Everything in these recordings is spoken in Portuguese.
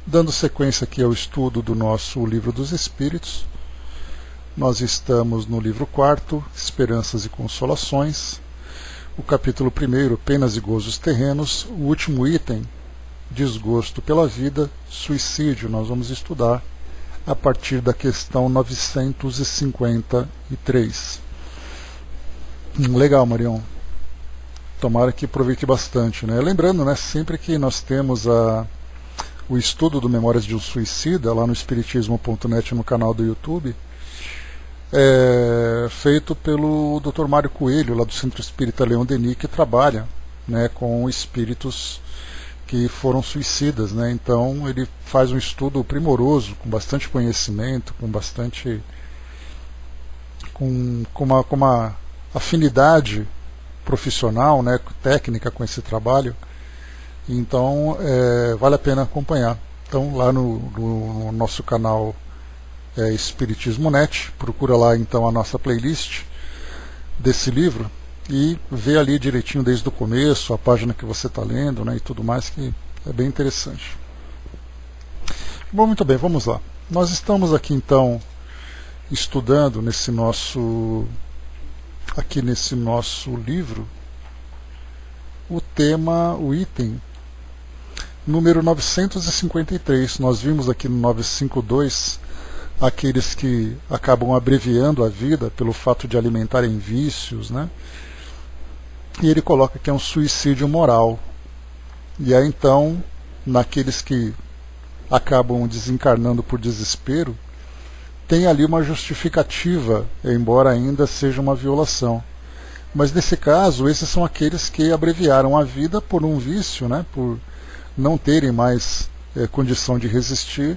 Dando sequência aqui ao estudo do nosso Livro dos Espíritos, nós estamos no livro 4, Esperanças e Consolações, o capítulo 1, Penas e Gozos Terrenos, o último item, Desgosto pela Vida, Suicídio. Nós vamos estudar a partir da questão 953. Legal, Marião. Tomara que aproveite bastante, né? Lembrando, né, sempre que nós temos o estudo do Memórias de um Suicida, lá no espiritismo.net, no canal do YouTube, feito pelo Dr. Mário Coelho, lá do Centro Espírita Leon Denis, que trabalha, né, com espíritos que foram suicidas, né? Então ele faz um estudo primoroso, com bastante conhecimento, com uma afinidade profissional, né, técnica com esse trabalho. Então vale a pena acompanhar. Então lá no nosso canal Espiritismo.net, procura lá então a nossa playlist desse livro e vê ali direitinho desde o começo, a página que você está lendo, né, e tudo mais, que é bem interessante. Bom, muito bem, vamos lá. Nós estamos aqui então estudando nesse nosso livro o tema, o item número 953. Nós vimos aqui no 952 aqueles que acabam abreviando a vida pelo fato de alimentarem vícios, né? E ele coloca que é um suicídio moral. E aí então, naqueles que acabam desencarnando por desespero, tem ali uma justificativa, embora ainda seja uma violação. Mas nesse caso, esses são aqueles que abreviaram a vida por um vício, né, por não terem mais condição de resistir.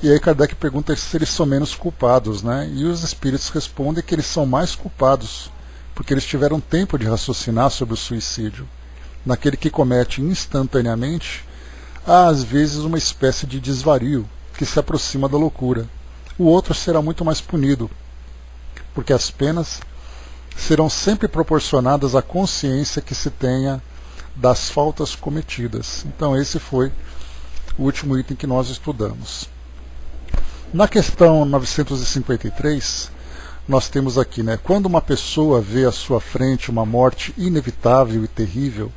E aí Kardec pergunta se eles são menos culpados, né? E os espíritos respondem que eles são mais culpados, porque eles tiveram tempo de raciocinar sobre o suicídio. Naquele que comete instantaneamente, há às vezes uma espécie de desvario que se aproxima da loucura. O outro será muito mais punido, porque as penas serão sempre proporcionadas à consciência que se tenha das faltas cometidas. Então esse foi o último item que nós estudamos. Na questão 953, nós temos aqui, né, quando uma pessoa vê à sua frente uma morte inevitável e terrível,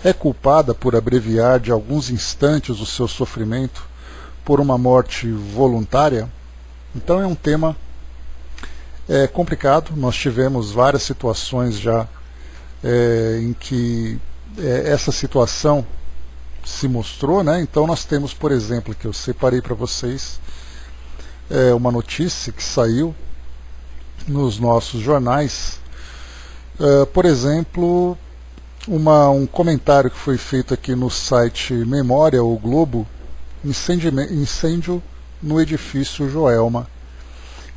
é culpada por abreviar de alguns instantes o seu sofrimento por uma morte voluntária? Então é um tema complicado. Nós tivemos várias situações já em que essa situação se mostrou, né? Então nós temos, por exemplo, que eu separei para vocês uma notícia que saiu nos nossos jornais, por exemplo, um comentário que foi feito aqui no site Memória, o Globo, incêndio no edifício Joelma.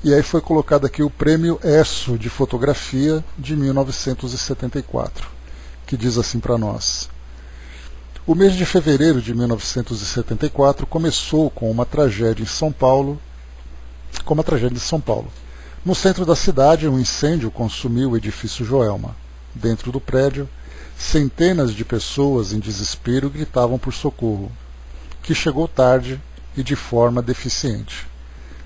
E aí foi colocado aqui o prêmio ESSO de fotografia de 1974, que diz assim para nós: o mês de fevereiro de 1974 começou com uma tragédia em São Paulo. No centro da cidade, um incêndio consumiu o edifício Joelma. Dentro do prédio, centenas de pessoas em desespero gritavam por socorro, que chegou tarde e de forma deficiente.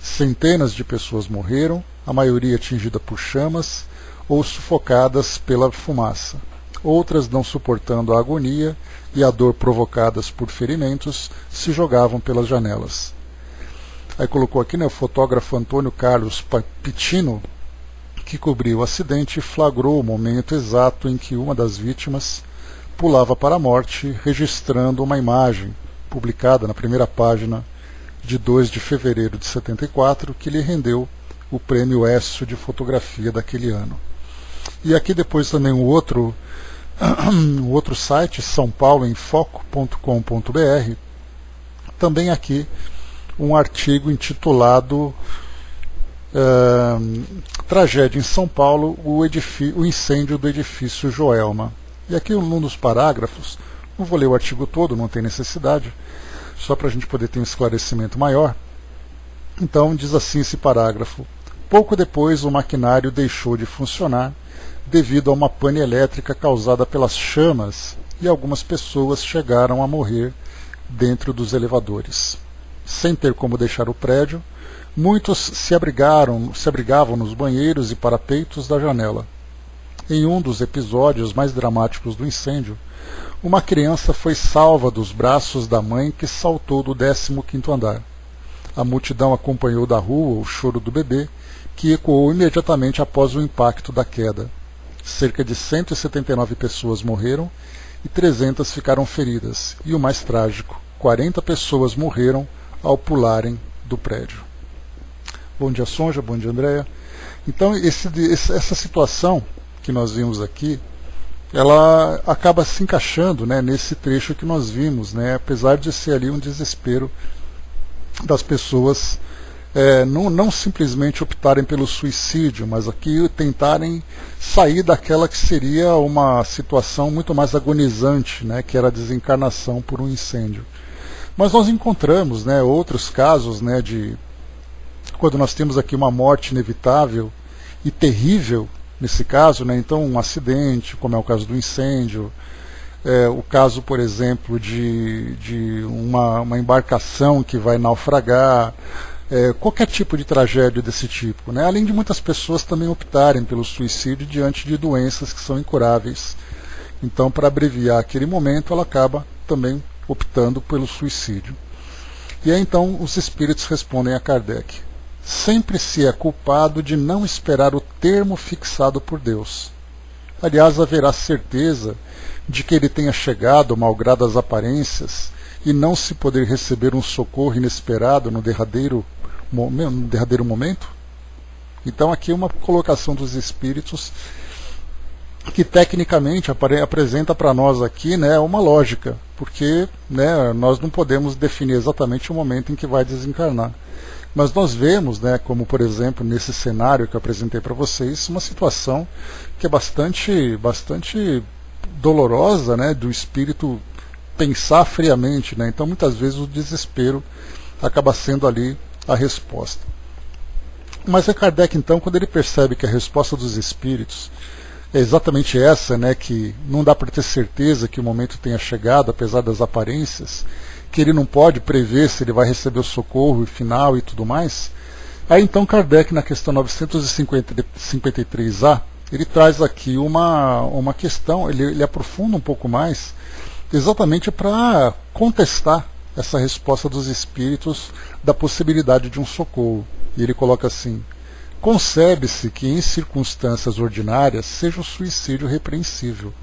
Centenas de pessoas morreram, a maioria atingida por chamas ou sufocadas pela fumaça. Outras, não suportando a agonia e a dor provocadas por ferimentos, se jogavam pelas janelas. Aí colocou aqui, né, o fotógrafo Antônio Carlos Pitino, que cobriu o acidente, flagrou o momento exato em que uma das vítimas pulava para a morte, registrando uma imagem publicada na primeira página de 2 de fevereiro de 74, que lhe rendeu o prêmio ESSO de fotografia daquele ano. E aqui depois também um outro site, sãopauloemfoco.com.br, também aqui um artigo intitulado Tragédia em São Paulo, o incêndio do edifício Joelma. E aqui num dos parágrafos, não vou ler o artigo todo, não tem necessidade, só para a gente poder ter um esclarecimento maior. Então diz assim esse parágrafo: pouco depois o maquinário deixou de funcionar devido a uma pane elétrica causada pelas chamas e algumas pessoas chegaram a morrer dentro dos elevadores. Sem ter como deixar o prédio, muitos se abrigavam nos banheiros e parapeitos da janela. Em um dos episódios mais dramáticos do incêndio, uma criança foi salva dos braços da mãe que saltou do 15º andar. A multidão acompanhou da rua o choro do bebê, que ecoou imediatamente após o impacto da queda. Cerca de 179 pessoas morreram e 300 ficaram feridas. E o mais trágico, 40 pessoas morreram ao pularem do prédio. Bom dia, Sonja. Bom dia, Andréia. Então, essa situação que nós vimos aqui, ela acaba se encaixando, né, nesse trecho que nós vimos, né, apesar de ser ali um desespero das pessoas não simplesmente optarem pelo suicídio, mas aqui tentarem sair daquela que seria uma situação muito mais agonizante, né, que era a desencarnação por um incêndio. Mas nós encontramos, né, outros casos, né, de quando nós temos aqui uma morte inevitável e terrível, nesse caso, né, então um acidente, como é o caso do incêndio, o caso, por exemplo, de uma embarcação que vai naufragar, qualquer tipo de tragédia desse tipo, né? Além de muitas pessoas também optarem pelo suicídio diante de doenças que são incuráveis. Então, para abreviar aquele momento, ela acaba também optando pelo suicídio. E aí então os espíritos respondem a Kardec: sempre se é culpado de não esperar o termo fixado por Deus. Aliás, haverá certeza de que ele tenha chegado, malgrado as aparências, e não se poder receber um socorro inesperado no derradeiro momento? Então aqui uma colocação dos espíritos que tecnicamente apresenta para nós aqui, né, uma lógica, porque, né, nós não podemos definir exatamente o momento em que vai desencarnar. Mas nós vemos, né, como por exemplo nesse cenário que eu apresentei para vocês, uma situação que é bastante dolorosa, né, do espírito pensar friamente, né? Então muitas vezes o desespero acaba sendo ali a resposta. Mas é Kardec então, quando ele percebe que a resposta dos espíritos é exatamente essa, né, que não dá para ter certeza que o momento tenha chegado, apesar das aparências, que ele não pode prever se ele vai receber o socorro final e tudo mais, aí então Kardec, na questão 953A, ele traz aqui uma questão, ele aprofunda um pouco mais, exatamente para contestar essa resposta dos espíritos da possibilidade de um socorro. E ele coloca assim: concebe-se que em circunstâncias ordinárias seja o suicídio repreensível,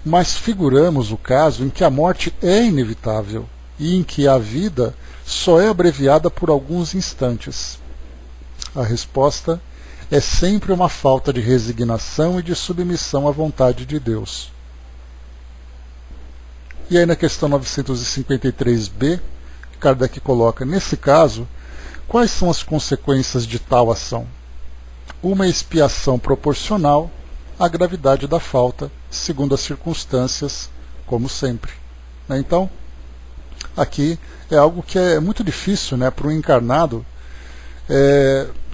mas figuramos o caso em que a morte é inevitável e em que a vida só é abreviada por alguns instantes. A resposta é sempre uma falta de resignação e de submissão à vontade de Deus. E aí na questão 953b, Kardec coloca: nesse caso, quais são as consequências de tal ação? Uma expiação proporcional à gravidade da falta, segundo as circunstâncias, como sempre. Então, aqui é algo que é muito difícil, né, para o encarnado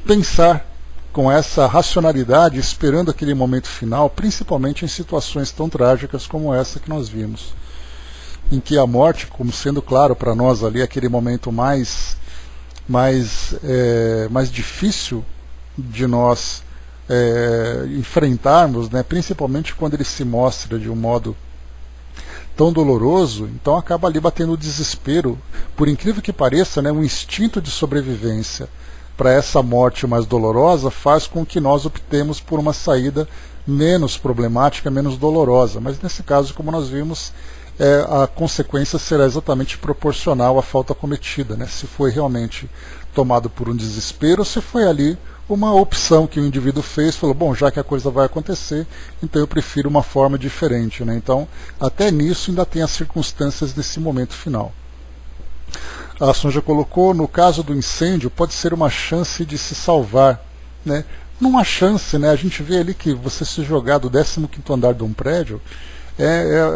pensar com essa racionalidade, esperando aquele momento final, principalmente em situações tão trágicas como essa que nós vimos, em que a morte, como sendo claro para nós ali, aquele momento mais difícil de nós enfrentarmos, né, principalmente quando ele se mostra de um modo tão doloroso, então acaba ali batendo o desespero, por incrível que pareça, né, um instinto de sobrevivência para essa morte mais dolorosa faz com que nós optemos por uma saída menos problemática, menos dolorosa, mas nesse caso, como nós vimos, a consequência será exatamente proporcional à falta cometida, né? Se foi realmente tomado por um desespero, ou se foi ali uma opção que o indivíduo fez, falou: bom, já que a coisa vai acontecer, então eu prefiro uma forma diferente, né? Então, até nisso ainda tem as circunstâncias desse momento final. A Sonja colocou: no caso do incêndio, pode ser uma chance de se salvar, né? Numa chance, né? A gente vê ali que você se jogar do 15º andar de um prédio,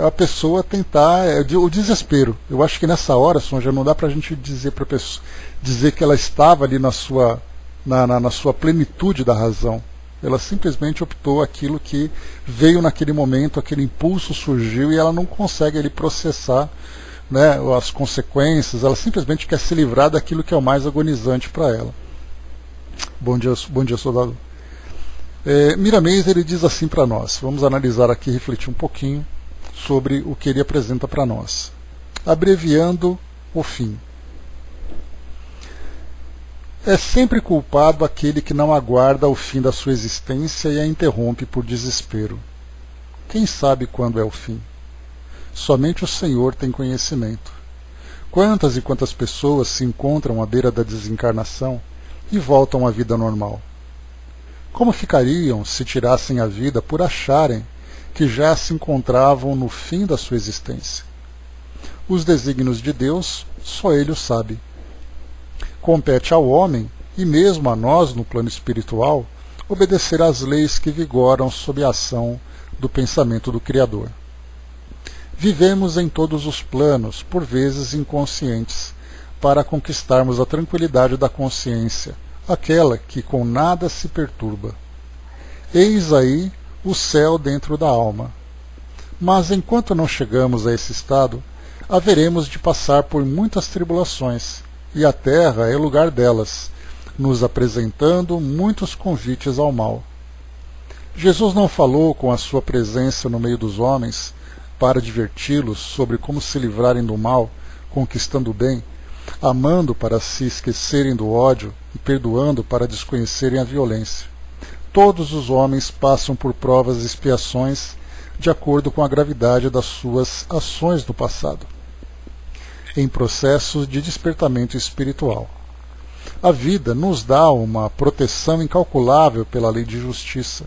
a pessoa tentar, o desespero. Eu acho que nessa hora, Sonja, não dá para a gente dizer para a pessoa, dizer que ela estava ali na sua plenitude da razão. Ela simplesmente optou aquilo que veio naquele momento, aquele impulso surgiu e ela não consegue ali processar né, as consequências, ela simplesmente quer se livrar daquilo que é o mais agonizante para ela. Bom dia, soldado. Miramês, ele diz assim para nós, vamos analisar aqui, refletir um pouquinho sobre o que ele apresenta para nós. Abreviando o fim. É sempre culpado aquele que não aguarda o fim da sua existência e a interrompe por desespero. Quem sabe quando é o fim? Somente o Senhor tem conhecimento. Quantas e quantas pessoas se encontram à beira da desencarnação e voltam à vida normal? Como ficariam se tirassem a vida por acharem que já se encontravam no fim da sua existência? Os desígnios de Deus, só Ele o sabe. Compete ao homem, e mesmo a nós no plano espiritual, obedecer às leis que vigoram sob a ação do pensamento do Criador. Vivemos em todos os planos, por vezes inconscientes, para conquistarmos a tranquilidade da consciência, aquela que com nada se perturba. Eis aí o céu dentro da alma. Mas enquanto não chegamos a esse estado, haveremos de passar por muitas tribulações, e a terra é lugar delas, nos apresentando muitos convites ao mal. Jesus não falou com a sua presença no meio dos homens para diverti-los sobre como se livrarem do mal, conquistando o bem, amando para se esquecerem do ódio e perdoando para desconhecerem a violência. Todos os homens passam por provas e expiações de acordo com a gravidade das suas ações no passado, em processos de despertamento espiritual. A vida nos dá uma proteção incalculável pela lei de justiça.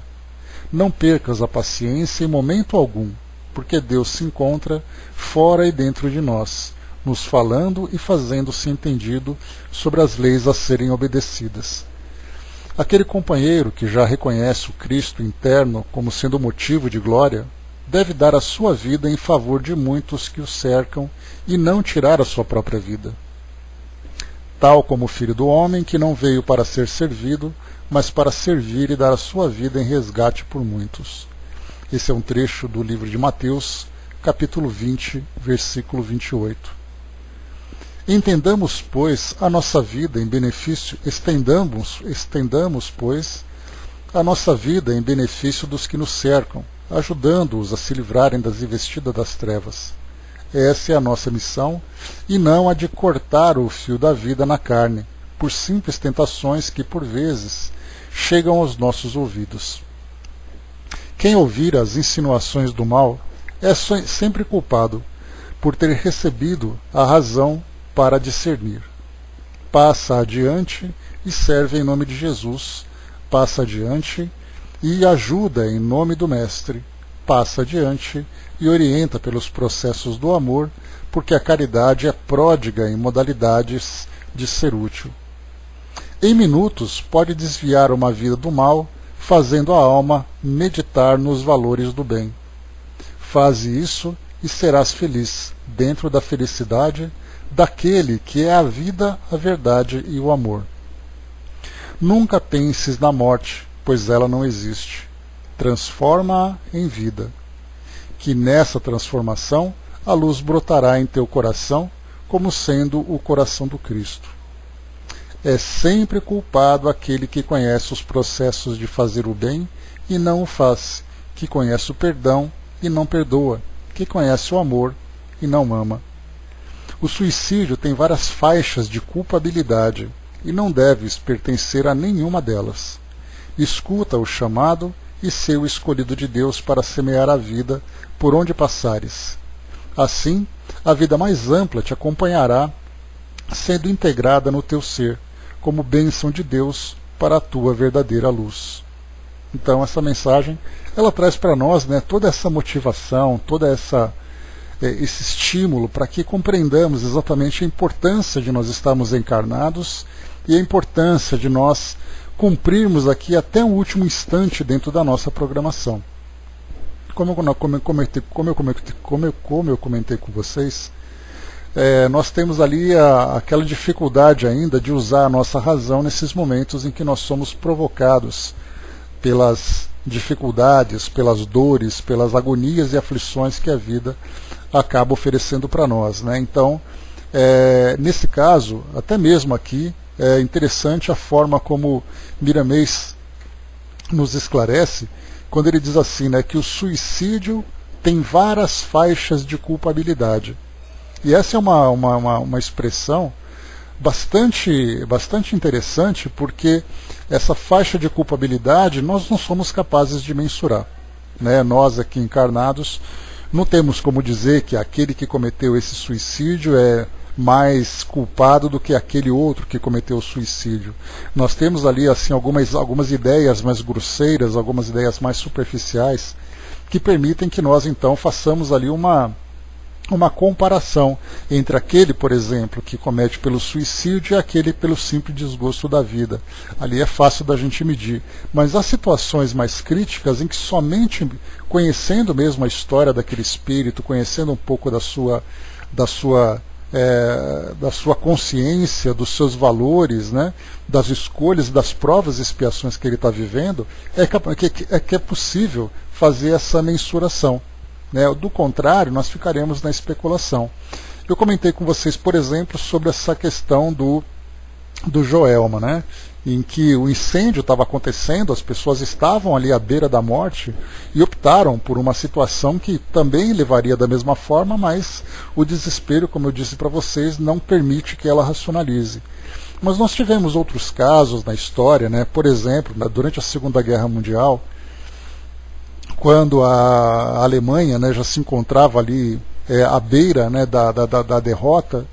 Não percas a paciência em momento algum, porque Deus se encontra fora e dentro de nós, nos falando e fazendo-se entendido sobre as leis a serem obedecidas. Aquele companheiro que já reconhece o Cristo interno como sendo motivo de glória, deve dar a sua vida em favor de muitos que o cercam e não tirar a sua própria vida. Tal como o Filho do Homem, que não veio para ser servido, mas para servir e dar a sua vida em resgate por muitos. Esse é um trecho do livro de Mateus, capítulo 20, versículo 28. Entendamos, pois, a nossa vida em benefício, estendamos, pois, a nossa vida em benefício dos que nos cercam, ajudando-os a se livrarem das investidas das trevas. Essa é a nossa missão, e não a de cortar o fio da vida na carne, por simples tentações que, por vezes, chegam aos nossos ouvidos. Quem ouvir as insinuações do mal é sempre culpado por ter recebido a razão para discernir. Passa adiante e serve em nome de Jesus. Passa adiante e ajuda em nome do Mestre. Passa adiante e orienta pelos processos do amor, porque a caridade é pródiga em modalidades de ser útil. Em minutos pode desviar uma vida do mal, fazendo a alma meditar nos valores do bem. Faze isso e serás feliz, dentro da felicidade daquele que é a vida, a verdade e o amor. Nunca penses na morte, pois ela não existe. Transforma-a em vida, que nessa transformação a luz brotará em teu coração, como sendo o coração do Cristo. É sempre culpado aquele que conhece os processos de fazer o bem e não o faz, que conhece o perdão e não perdoa, que conhece o amor e não ama. O suicídio tem várias faixas de culpabilidade e não deves pertencer a nenhuma delas. Escuta o chamado e ser o escolhido de Deus para semear a vida por onde passares. Assim, a vida mais ampla te acompanhará, sendo integrada no teu ser, como bênção de Deus para a tua verdadeira luz. Então essa mensagem, ela traz para nós, né, toda essa motivação, esse estímulo para que compreendamos exatamente a importância de nós estarmos encarnados e a importância de nós cumprirmos aqui até o último instante dentro da nossa programação. Como eu comentei com vocês, nós temos ali aquela dificuldade ainda de usar a nossa razão nesses momentos em que nós somos provocados pelas dificuldades, pelas dores, pelas agonias e aflições que a vida acaba oferecendo para nós, né? Então, nesse caso, até mesmo aqui, é interessante a forma como Miramês nos esclarece, quando ele diz assim, né, que o suicídio tem várias faixas de culpabilidade. E essa é uma expressão bastante interessante, porque essa faixa de culpabilidade nós não somos capazes de mensurar, né? Nós aqui encarnados não temos como dizer que aquele que cometeu esse suicídio é mais culpado do que aquele outro que cometeu o suicídio. Nós temos ali assim algumas ideias mais grosseiras, algumas ideias mais superficiais, que permitem que nós então façamos ali uma comparação entre aquele, por exemplo, que comete pelo suicídio e aquele pelo simples desgosto da vida. Ali é fácil da gente medir. Mas há situações mais críticas em que somente conhecendo mesmo a história daquele espírito, conhecendo um pouco da sua consciência, dos seus valores, né, das escolhas, das provas e expiações que ele está vivendo, que é possível fazer essa mensuração. Né? Do contrário, nós ficaremos na especulação. Eu comentei com vocês, por exemplo, sobre essa questão do Joelma, né? Em que o incêndio estava acontecendo, as pessoas estavam ali à beira da morte e optaram por uma situação que também levaria da mesma forma, mas o desespero, como eu disse para vocês, não permite que ela racionalize. Mas nós tivemos outros casos na história, né? Por exemplo, durante a Segunda Guerra Mundial, quando a Alemanha, né, já se encontrava ali à beira, né, da derrota,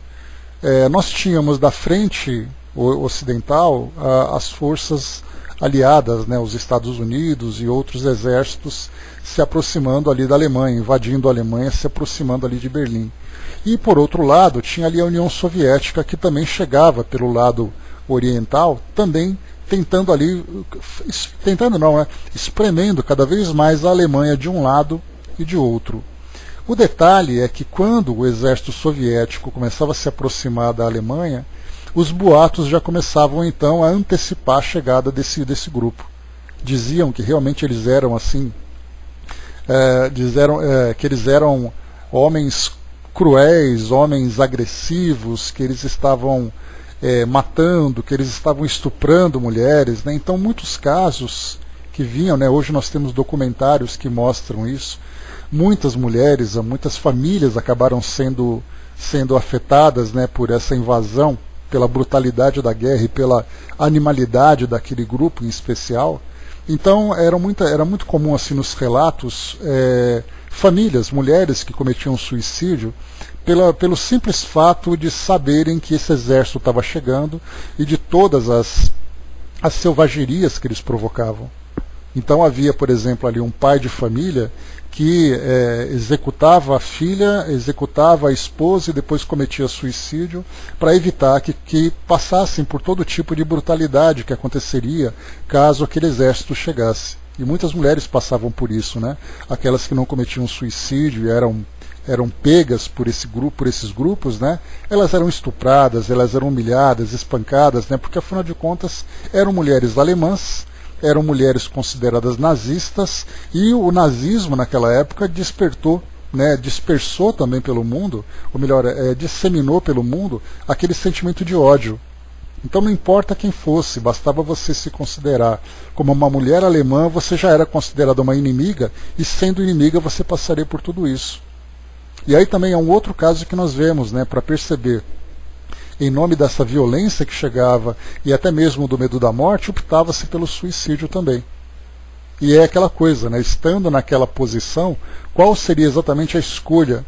nós tínhamos da frente ocidental as forças aliadas, né, os Estados Unidos e outros exércitos se aproximando ali da Alemanha, invadindo a Alemanha, se aproximando ali de Berlim. E por outro lado, tinha ali a União Soviética, que também chegava pelo lado oriental, também espremendo cada vez mais a Alemanha de um lado e de outro. O detalhe é que quando o exército soviético começava a se aproximar da Alemanha, os boatos já começavam então a antecipar a chegada desse grupo. Diziam que realmente eles eram assim, que eles eram homens cruéis, homens agressivos, que eles estavam matando, que eles estavam estuprando mulheres, né? Então muitos casos que vinham, né? Hoje nós temos documentários que mostram isso. Muitas mulheres, muitas famílias acabaram sendo afetadas, né, por essa invasão, pela brutalidade da guerra e pela animalidade daquele grupo em especial. Então era muito comum assim nos relatos famílias, mulheres que cometiam suicídio pelo simples fato de saberem que esse exército estava chegando e de todas as selvagerias que eles provocavam. Então havia, por exemplo, ali um pai de família que executava a filha, executava a esposa e depois cometia suicídio para evitar que passassem por todo tipo de brutalidade que aconteceria caso aquele exército chegasse. E muitas mulheres passavam por isso, né? Aquelas que não cometiam suicídio e eram pegas por esses grupos, né? Elas eram estupradas, elas eram humilhadas, espancadas, né? Porque afinal de contas eram mulheres alemãs, eram mulheres consideradas nazistas, e o nazismo naquela época despertou, né, dispersou também pelo mundo, ou melhor, disseminou pelo mundo aquele sentimento de ódio. Então não importa quem fosse, bastava você se considerar como uma mulher alemã, você já era considerada uma inimiga, e sendo inimiga você passaria por tudo isso. E aí também é um outro caso que nós vemos, né, para perceber. Em nome dessa violência que chegava, e até mesmo do medo da morte, optava-se pelo suicídio também. E é aquela coisa, né, estando naquela posição, qual seria exatamente a escolha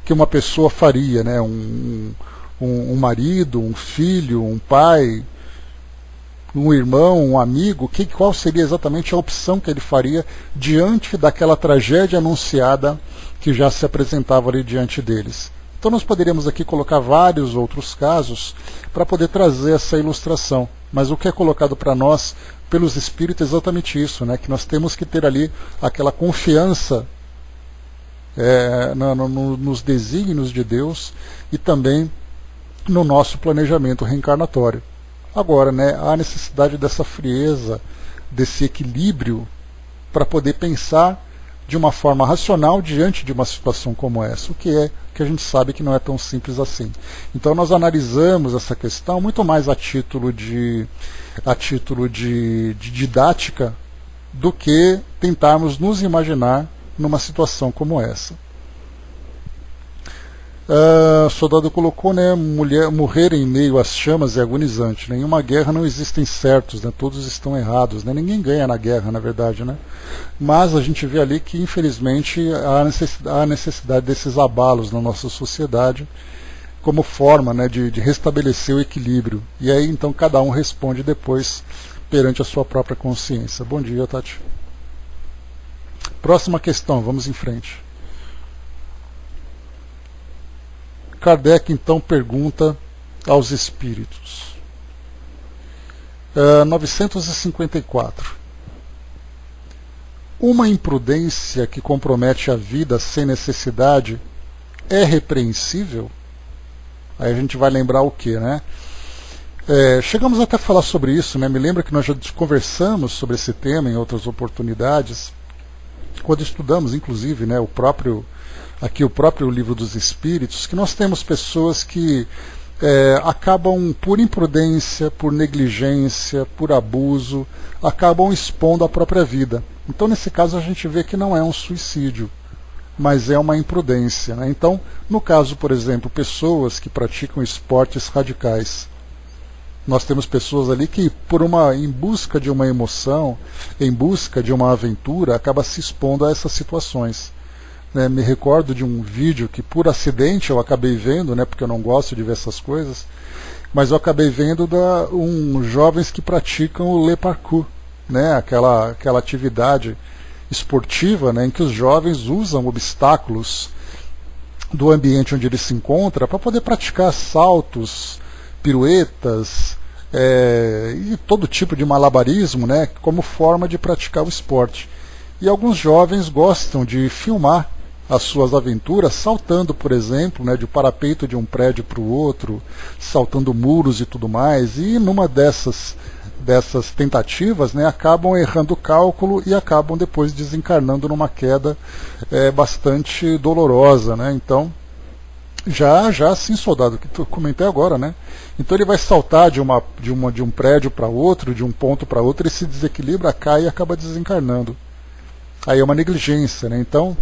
que uma pessoa faria, né, um marido, um filho, um pai, um irmão, um amigo, qual seria exatamente a opção que ele faria diante daquela tragédia anunciada que já se apresentava ali diante deles. Então nós poderíamos aqui colocar vários outros casos para poder trazer essa ilustração. Mas o que é colocado para nós pelos Espíritos é exatamente isso, né? Que nós temos que ter ali aquela confiança nos desígnios de Deus e também no nosso planejamento reencarnatório. Agora, né, há necessidade dessa frieza, desse equilíbrio para poder pensar de uma forma racional diante de uma situação como essa, o que a gente sabe que não é tão simples assim. Então nós analisamos essa questão muito mais a título de didática do que tentarmos nos imaginar numa situação como essa. Soldado colocou, né, morrer em meio às chamas é agonizante, né? Em uma guerra não existem certos, né? Todos estão errados, né? Ninguém ganha na guerra, na verdade, né? Mas a gente vê ali que infelizmente há necessidade desses abalos na nossa sociedade como forma, né, de restabelecer o equilíbrio, e aí então cada um responde depois perante a sua própria consciência. Bom dia, Tati. Próxima questão, vamos em frente. Kardec então pergunta aos espíritos. 954. Uma imprudência que compromete a vida sem necessidade é repreensível? Aí a gente vai lembrar o que, né? Chegamos até a falar sobre isso, né? Me lembra que nós já conversamos sobre esse tema em outras oportunidades, quando estudamos, inclusive, né, o próprio Livro dos Espíritos, que nós temos pessoas que acabam, por imprudência, por negligência, por abuso, acabam expondo a própria vida. Então, nesse caso, a gente vê que não é um suicídio, mas é uma imprudência, né? Então, no caso, por exemplo, pessoas que praticam esportes radicais, nós temos pessoas ali que, em busca de uma emoção, em busca de uma aventura, acaba se expondo a essas situações. Me recordo de um vídeo que por acidente eu acabei vendo, né, porque eu não gosto de ver essas coisas, mas eu acabei vendo jovens que praticam o le parkour, né, aquela atividade esportiva, né, em que os jovens usam obstáculos do ambiente onde ele se encontra para poder praticar saltos, piruetas e todo tipo de malabarismo, né, como forma de praticar o esporte. E alguns jovens gostam de filmar as suas aventuras saltando, por exemplo, né, de um parapeito de um prédio para o outro, saltando muros e tudo mais, e numa dessas tentativas, né, acabam errando o cálculo e acabam depois desencarnando numa queda bastante dolorosa, né? Então, já assim, soldado, que eu comentei agora, né? Então ele vai saltar de um prédio para outro, de um ponto para outro, ele se desequilibra, cai e acaba desencarnando. Aí é uma negligência, né? Então,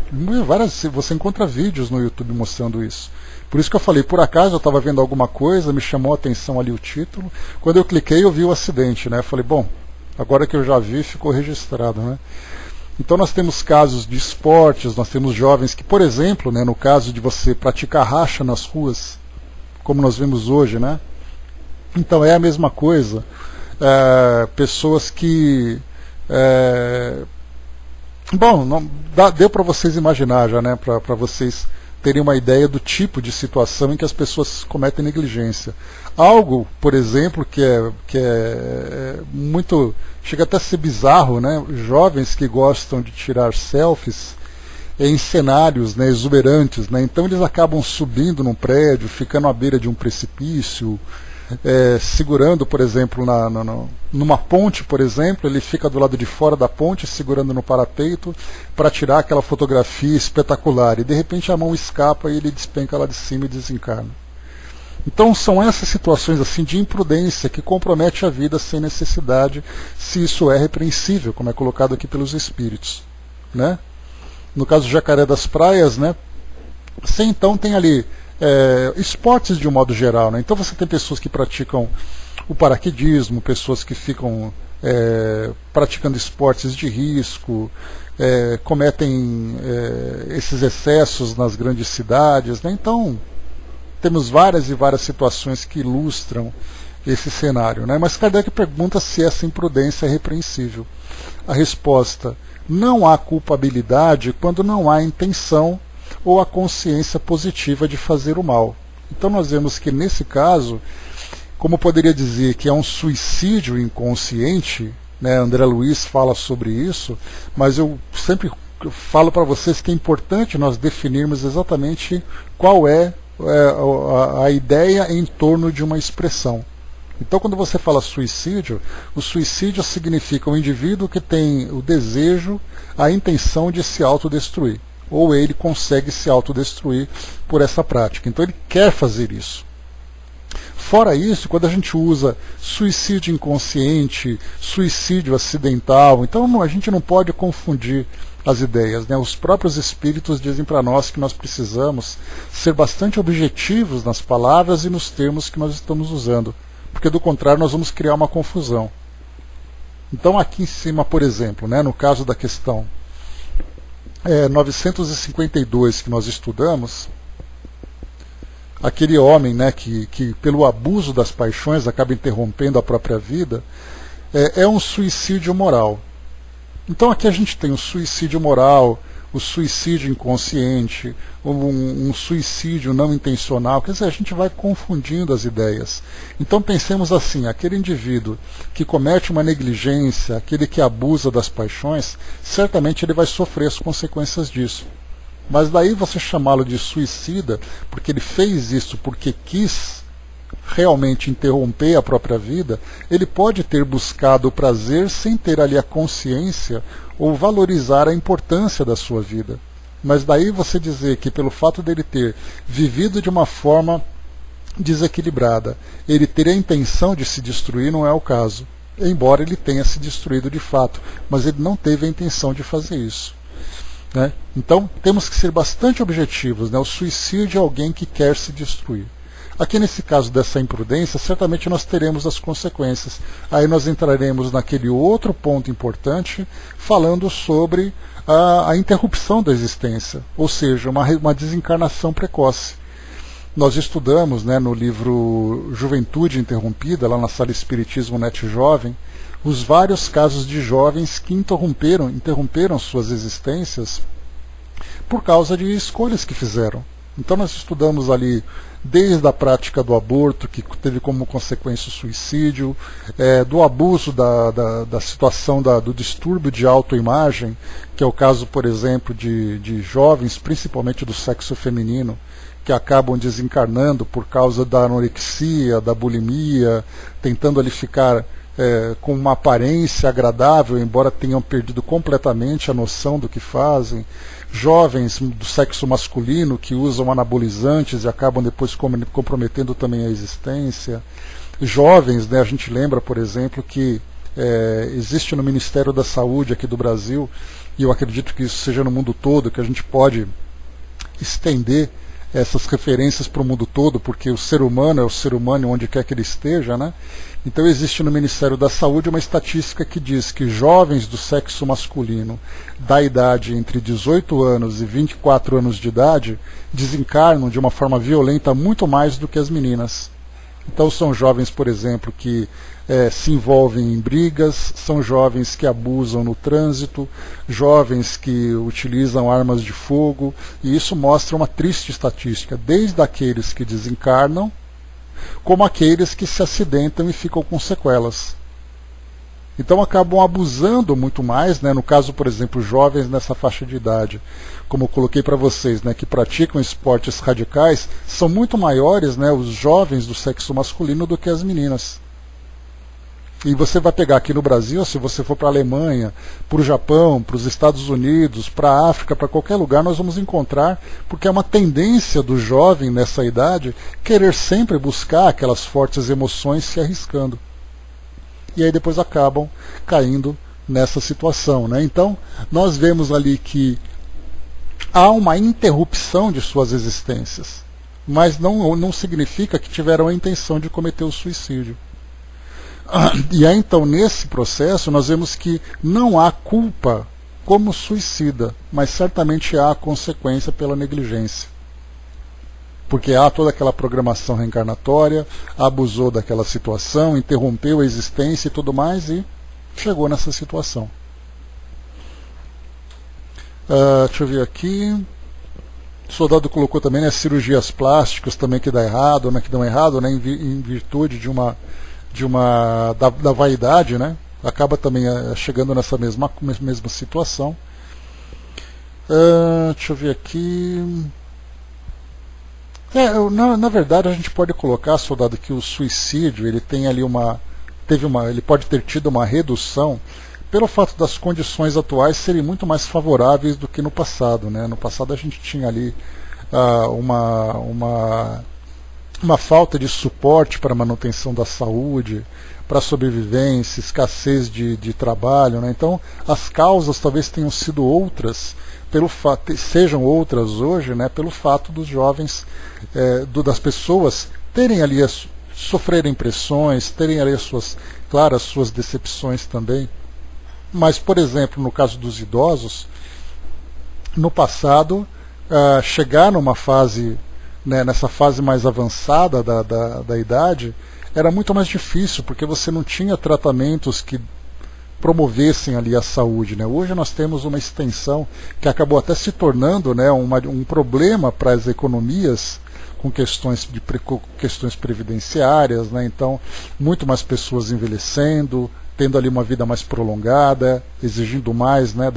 você encontra vídeos no YouTube mostrando isso. Por isso que eu falei, por acaso eu estava vendo alguma coisa, me chamou a atenção ali o título. Quando eu cliquei, eu vi o acidente, né? Eu falei, bom, agora que eu já vi, ficou registrado, né? Então nós temos casos de esportes, nós temos jovens que, por exemplo, né, no caso de você praticar racha nas ruas, como nós vemos hoje, né? Então é a mesma coisa. Pessoas que... Bom, deu para vocês imaginar já, né, para vocês terem uma ideia do tipo de situação em que as pessoas cometem negligência. Algo, por exemplo, que é muito... chega até a ser bizarro, né? Jovens que gostam de tirar selfies em cenários, né, exuberantes, né? Então eles acabam subindo num prédio, ficando à beira de um precipício, segurando, por exemplo, numa ponte, por exemplo, ele fica do lado de fora da ponte, segurando no parapeito, para tirar aquela fotografia espetacular, e de repente a mão escapa e ele despenca lá de cima e desencarna. Então são essas situações assim de imprudência que compromete a vida sem necessidade, se isso é repreensível, como é colocado aqui pelos espíritos, né? No caso do Jacaré das Praias, né, você então tem ali esportes de um modo geral, né? Então você tem pessoas que praticam o paraquedismo, pessoas que ficam praticando esportes de risco, cometem esses excessos nas grandes cidades, né? Então temos várias e várias situações que ilustram esse cenário, né? Mas Kardec pergunta se essa imprudência é repreensível. A resposta: não há culpabilidade quando não há intenção ou a consciência positiva de fazer o mal. Então nós vemos que nesse caso, como poderia dizer que é um suicídio inconsciente, né? André Luiz fala sobre isso, mas eu sempre falo para vocês que é importante nós definirmos exatamente qual é a ideia em torno de uma expressão. Então, quando você fala suicídio, o suicídio significa um indivíduo que tem o desejo, a intenção de se autodestruir, ou ele consegue se autodestruir por essa prática. Então, ele quer fazer isso. Fora isso, quando a gente usa suicídio inconsciente, suicídio acidental, então a gente não pode confundir as ideias, né? Os próprios espíritos dizem para nós que nós precisamos ser bastante objetivos nas palavras e nos termos que nós estamos usando, porque do contrário nós vamos criar uma confusão. Então aqui em cima, por exemplo, né, no caso da questão 952 que nós estudamos, aquele homem, né, que pelo abuso das paixões acaba interrompendo a própria vida, é um suicídio moral. Então aqui a gente tem o suicídio moral, o suicídio inconsciente, um suicídio não intencional. Quer dizer, a gente vai confundindo as ideias. Então pensemos assim, aquele indivíduo que comete uma negligência, aquele que abusa das paixões, certamente ele vai sofrer as consequências disso. Mas daí você chamá-lo de suicida, porque ele fez isso porque quis realmente interromper a própria vida, ele pode ter buscado o prazer sem ter ali a consciência ou valorizar a importância da sua vida. Mas daí você dizer que pelo fato dele ter vivido de uma forma desequilibrada, ele teria a intenção de se destruir, não é o caso. Embora ele tenha se destruído de fato, mas ele não teve a intenção de fazer isso. Né? Então temos que ser bastante objetivos, né? O suicídio é alguém que quer se destruir. Aqui nesse caso dessa imprudência, certamente nós teremos as consequências. Aí nós entraremos naquele outro ponto importante, falando sobre a interrupção da existência, ou seja, uma desencarnação precoce. Nós estudamos, né, no livro Juventude Interrompida, lá na Sala Espiritismo Net Jovem, os vários casos de jovens que interromperam suas existências por causa de escolhas que fizeram. Então nós estudamos ali desde a prática do aborto, que teve como consequência o suicídio, do abuso da situação do distúrbio de autoimagem, que é o caso, por exemplo, de jovens, principalmente do sexo feminino, que acabam desencarnando por causa da anorexia, da bulimia, tentando ali ficar com uma aparência agradável, embora tenham perdido completamente a noção do que fazem. Jovens do sexo masculino que usam anabolizantes e acabam depois comprometendo também a existência. Jovens, né, a gente lembra, por exemplo, que existe no Ministério da Saúde aqui do Brasil, e eu acredito que isso seja no mundo todo, que a gente pode estender essas referências para o mundo todo, porque o ser humano é o ser humano onde quer que ele esteja, né? Então existe no Ministério da Saúde uma estatística que diz que jovens do sexo masculino da idade entre 18 anos e 24 anos de idade desencarnam de uma forma violenta muito mais do que as meninas. Então são jovens, por exemplo, que se envolvem em brigas, são jovens que abusam no trânsito, jovens que utilizam armas de fogo, e isso mostra uma triste estatística, desde aqueles que desencarnam, como aqueles que se acidentam e ficam com sequelas. Então acabam abusando muito mais, né? No caso, por exemplo, jovens nessa faixa de idade, como eu coloquei para vocês, né, que praticam esportes radicais, são muito maiores, né, os jovens do sexo masculino do que as meninas. E você vai pegar aqui no Brasil, se você for para a Alemanha, para o Japão, para os Estados Unidos, para a África, para qualquer lugar, nós vamos encontrar, porque é uma tendência do jovem nessa idade querer sempre buscar aquelas fortes emoções se arriscando. E aí depois acabam caindo nessa situação, né? Então, nós vemos ali que há uma interrupção de suas existências, mas não significa que tiveram a intenção de cometer o suicídio. E aí então nesse processo nós vemos que não há culpa como suicida, mas certamente há consequência pela negligência. Porque há toda aquela programação reencarnatória, abusou daquela situação, interrompeu a existência e tudo mais e chegou nessa situação. Deixa eu ver aqui. O soldado colocou também, né, cirurgias plásticas também que dá errado, né, que dão errado, né, em virtude da vaidade, né, acaba também chegando nessa mesma situação. Deixa eu ver aqui. Na verdade a gente pode colocar, soldado, que o suicídio ele tem ali ele pode ter tido uma redução pelo fato das condições atuais serem muito mais favoráveis do que no passado, né? No passado a gente tinha ali uma falta de suporte para a manutenção da saúde, para a sobrevivência, escassez de trabalho, né? Então as causas talvez tenham sido outras, sejam outras hoje, né? Pelo fato dos jovens, das pessoas terem ali sofrerem pressões, terem ali as suas decepções também. Mas, por exemplo, no caso dos idosos, no passado, chegar numa fase, né, nessa fase mais avançada da idade, era muito mais difícil, porque você não tinha tratamentos que promovessem ali a saúde, né? Hoje nós temos uma extensão que acabou até se tornando, né, um problema para as economias, com questões previdenciárias, né? Então, muito mais pessoas envelhecendo, tendo ali uma vida mais prolongada, exigindo mais, né,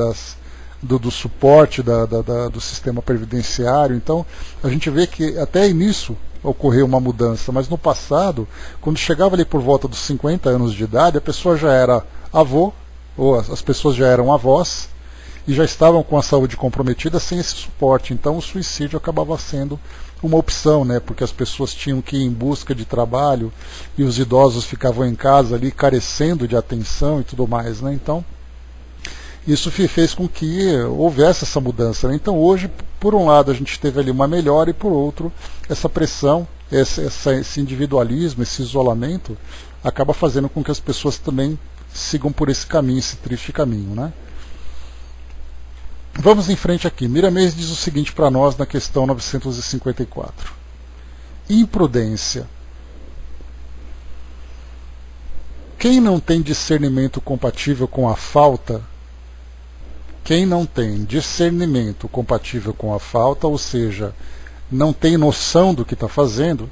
do suporte do sistema previdenciário. Então, a gente vê que até nisso ocorreu uma mudança, mas no passado, quando chegava ali por volta dos 50 anos de idade, a pessoa já era avô, ou as pessoas já eram avós, e já estavam com a saúde comprometida sem esse suporte. Então o suicídio acabava sendo uma opção, né? Porque as pessoas tinham que ir em busca de trabalho e os idosos ficavam em casa ali carecendo de atenção e tudo mais, né? Então isso fez com que houvesse essa mudança, né? Então hoje, por um lado, a gente teve ali uma melhora e por outro, essa pressão, esse individualismo, esse isolamento acaba fazendo com que as pessoas também sigam por esse caminho, esse triste caminho, né? Vamos em frente aqui. Miramês diz o seguinte para nós na questão 954. Imprudência. Quem não tem discernimento compatível com a falta, ou seja, não tem noção do que está fazendo,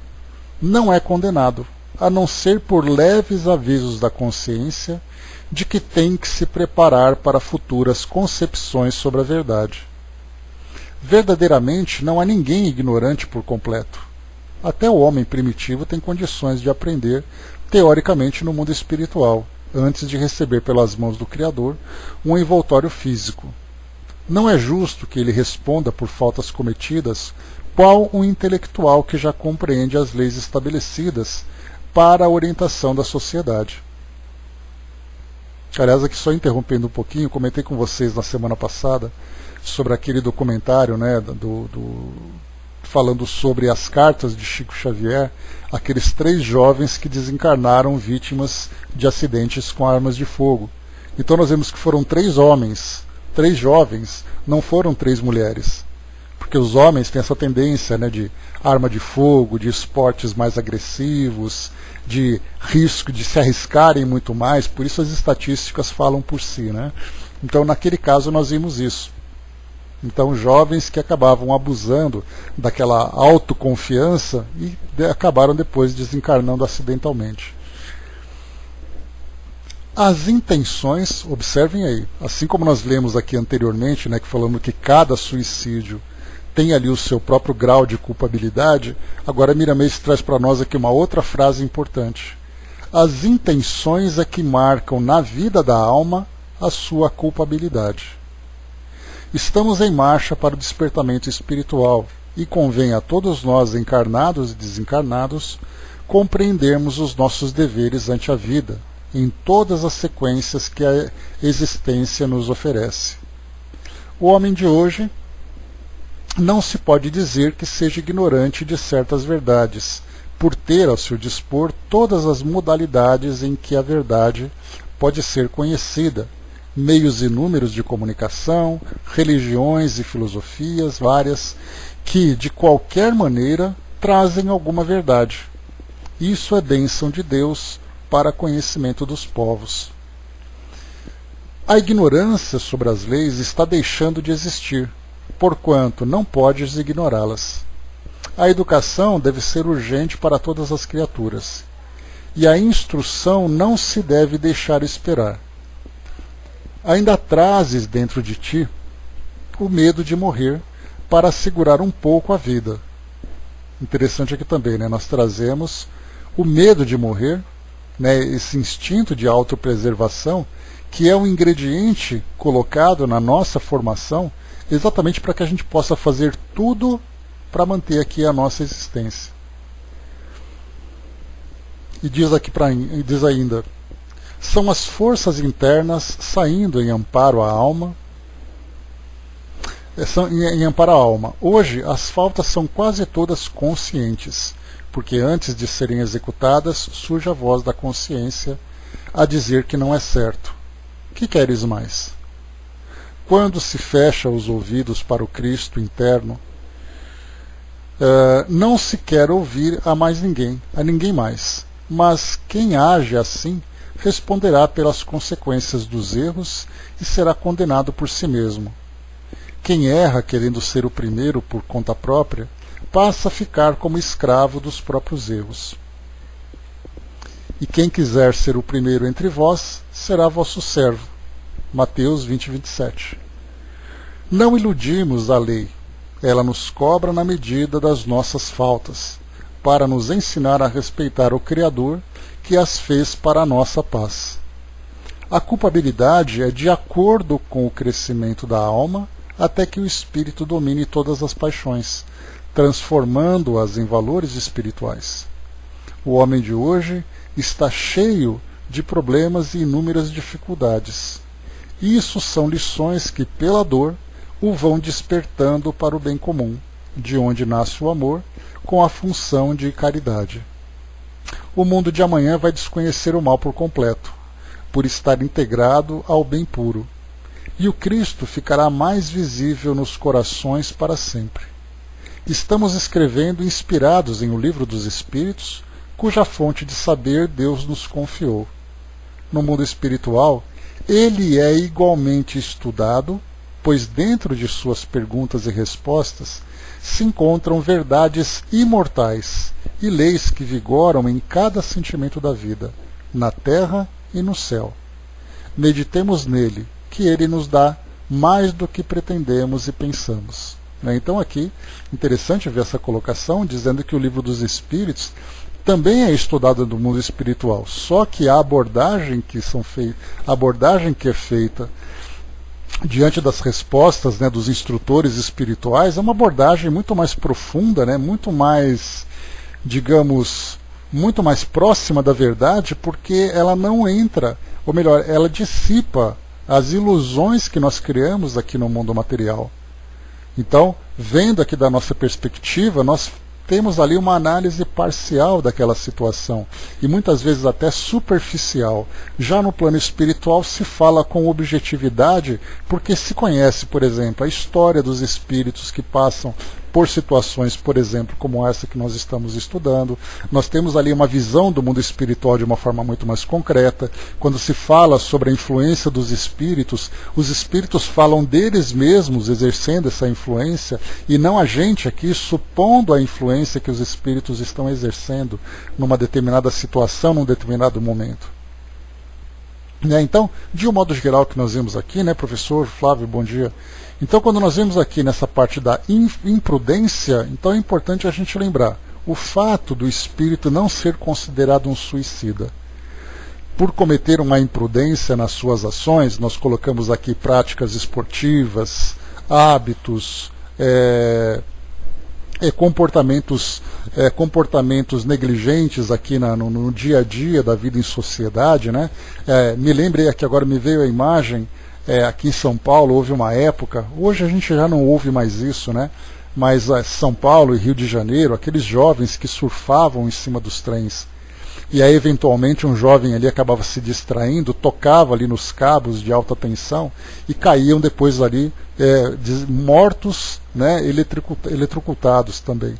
não é condenado, a não ser por leves avisos da consciência de que tem que se preparar para futuras concepções sobre a verdade. Verdadeiramente não há ninguém ignorante por completo. Até o homem primitivo tem condições de aprender teoricamente no mundo espiritual, antes de receber pelas mãos do Criador um envoltório físico. Não é justo que ele responda por faltas cometidas qual um intelectual que já compreende as leis estabelecidas para a orientação da sociedade. Aliás, aqui só interrompendo um pouquinho, comentei com vocês na semana passada sobre aquele documentário, né, falando sobre as cartas de Chico Xavier, aqueles 3 jovens que desencarnaram vítimas de acidentes com armas de fogo. Então nós vemos que foram 3 homens, 3 jovens, não foram 3 mulheres. Porque os homens têm essa tendência, né, de arma de fogo, de esportes mais agressivos, de risco de se arriscarem muito mais, por isso as estatísticas falam por si, né? Então naquele caso nós vimos isso. Então jovens que acabavam abusando daquela autoconfiança e acabaram depois desencarnando acidentalmente. As intenções, observem aí, assim como nós lemos aqui anteriormente, né, que falamos que cada suicídio tem ali o seu próprio grau de culpabilidade, agora Miramês traz para nós aqui uma outra frase importante. As intenções é que marcam na vida da alma a sua culpabilidade. Estamos em marcha para o despertamento espiritual e convém a todos nós, encarnados e desencarnados, compreendermos os nossos deveres ante a vida, em todas as sequências que a existência nos oferece. O homem de hoje não se pode dizer que seja ignorante de certas verdades, por ter ao seu dispor todas as modalidades em que a verdade pode ser conhecida, meios inúmeros de comunicação, religiões e filosofias várias, que, de qualquer maneira, trazem alguma verdade. Isso é bênção de Deus para conhecimento dos povos. A ignorância sobre as leis está deixando de existir, porquanto não podes ignorá-las. A educação deve ser urgente para todas as criaturas, e a instrução não se deve deixar esperar. Ainda trazes dentro de ti o medo de morrer para assegurar um pouco a vida. interessante aqui também, né? Nós trazemos o medo de morrer, né? Esse instinto de autopreservação, que é um ingrediente colocado na nossa formação exatamente para que a gente possa fazer tudo para manter aqui a nossa existência. E diz ainda, são as forças internas saindo em amparo à alma. Em amparo à alma. Hoje, as faltas são quase todas conscientes, porque antes de serem executadas, surge a voz da consciência a dizer que não é certo. Que queres mais? Quando se fecha os ouvidos para o Cristo interno, não se quer ouvir a ninguém mais. Mas quem age assim responderá pelas consequências dos erros e será condenado por si mesmo. Quem erra querendo ser o primeiro por conta própria, passa a ficar como escravo dos próprios erros. E quem quiser ser o primeiro entre vós, será vosso servo. Mateus 20, 27. Não iludimos a lei. Ela nos cobra na medida das nossas faltas, para nos ensinar a respeitar o Criador que as fez para a nossa paz. A culpabilidade é de acordo com o crescimento da alma, até que o espírito domine todas as paixões, transformando-as em valores espirituais. O homem de hoje está cheio de problemas e inúmeras dificuldades. Isso são lições que, pela dor, o vão despertando para o bem comum, de onde nasce o amor, com a função de caridade. O mundo de amanhã vai desconhecer o mal por completo, por estar integrado ao bem puro, e o Cristo ficará mais visível nos corações para sempre. Estamos escrevendo inspirados em O Livro dos Espíritos, cuja fonte de saber Deus nos confiou. No mundo espiritual, ele é igualmente estudado, pois dentro de suas perguntas e respostas se encontram verdades imortais e leis que vigoram em cada sentimento da vida, na terra e no céu. Meditemos nele, que ele nos dá mais do que pretendemos e pensamos. Então aqui, interessante ver essa colocação, dizendo que o Livro dos Espíritos também é estudado no mundo espiritual, só que a abordagem que é feita diante das respostas, né, dos instrutores espirituais é uma abordagem muito mais profunda, né, muito mais, digamos, muito mais próxima da verdade, porque ela não entra, ou melhor, ela dissipa as ilusões que nós criamos aqui no mundo material. Então, vendo aqui da nossa perspectiva, nós temos ali uma análise parcial daquela situação, e muitas vezes até superficial. Já no plano espiritual se fala com objetividade, porque se conhece, por exemplo, a história dos espíritos que passam por situações, por exemplo, como essa que nós estamos estudando. Nós temos ali uma visão do mundo espiritual de uma forma muito mais concreta. Quando se fala sobre a influência dos espíritos, os espíritos falam deles mesmos exercendo essa influência, e não a gente aqui supondo a influência que os espíritos estão exercendo numa determinada situação, num determinado momento. Então, de um modo geral que nós vimos aqui, né, professor Flávio, bom dia. Então, quando nós vemos aqui nessa parte da imprudência, então é importante a gente lembrar o fato do espírito não ser considerado um suicida. Por cometer uma imprudência nas suas ações, nós colocamos aqui práticas esportivas, hábitos, comportamentos negligentes aqui no dia a dia da vida em sociedade, né? Me lembrei aqui, agora me veio a imagem, aqui em São Paulo houve uma época, hoje a gente já não ouve mais isso, né? Mas São Paulo e Rio de Janeiro, aqueles jovens que surfavam em cima dos trens, e aí eventualmente um jovem ali acabava se distraindo, tocava ali nos cabos de alta tensão e caíam depois ali mortos, né, eletrocutados também.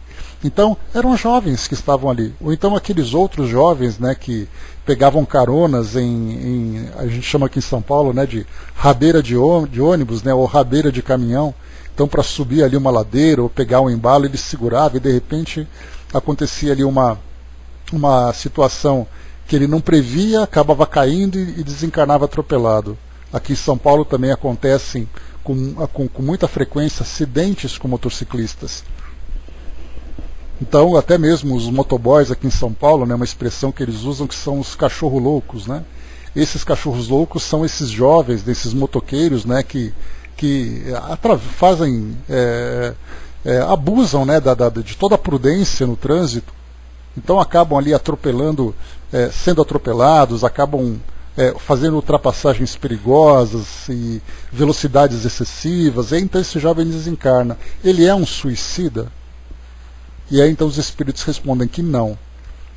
Então eram jovens que estavam ali, ou então aqueles outros jovens, né, que pegavam caronas a gente chama aqui em São Paulo, né, de rabeira de ônibus, né, ou rabeira de caminhão. Então, para subir ali uma ladeira ou pegar um embalo, ele segurava e de repente acontecia ali uma situação que ele não previa, acabava caindo e desencarnava atropelado. Aqui em São Paulo também acontecem com muita frequência acidentes com motociclistas. Então, até mesmo os motoboys aqui em São Paulo, né, uma expressão que eles usam que são os cachorro loucos, né? Esses cachorros loucos são esses jovens, desses motoqueiros, né, que fazem, abusam, né, de toda a prudência no trânsito. Então acabam ali atropelando, sendo atropelados, acabam fazendo ultrapassagens perigosas e velocidades excessivas. E aí, então esse jovem desencarna. Ele é um suicida? E aí então os espíritos respondem que não.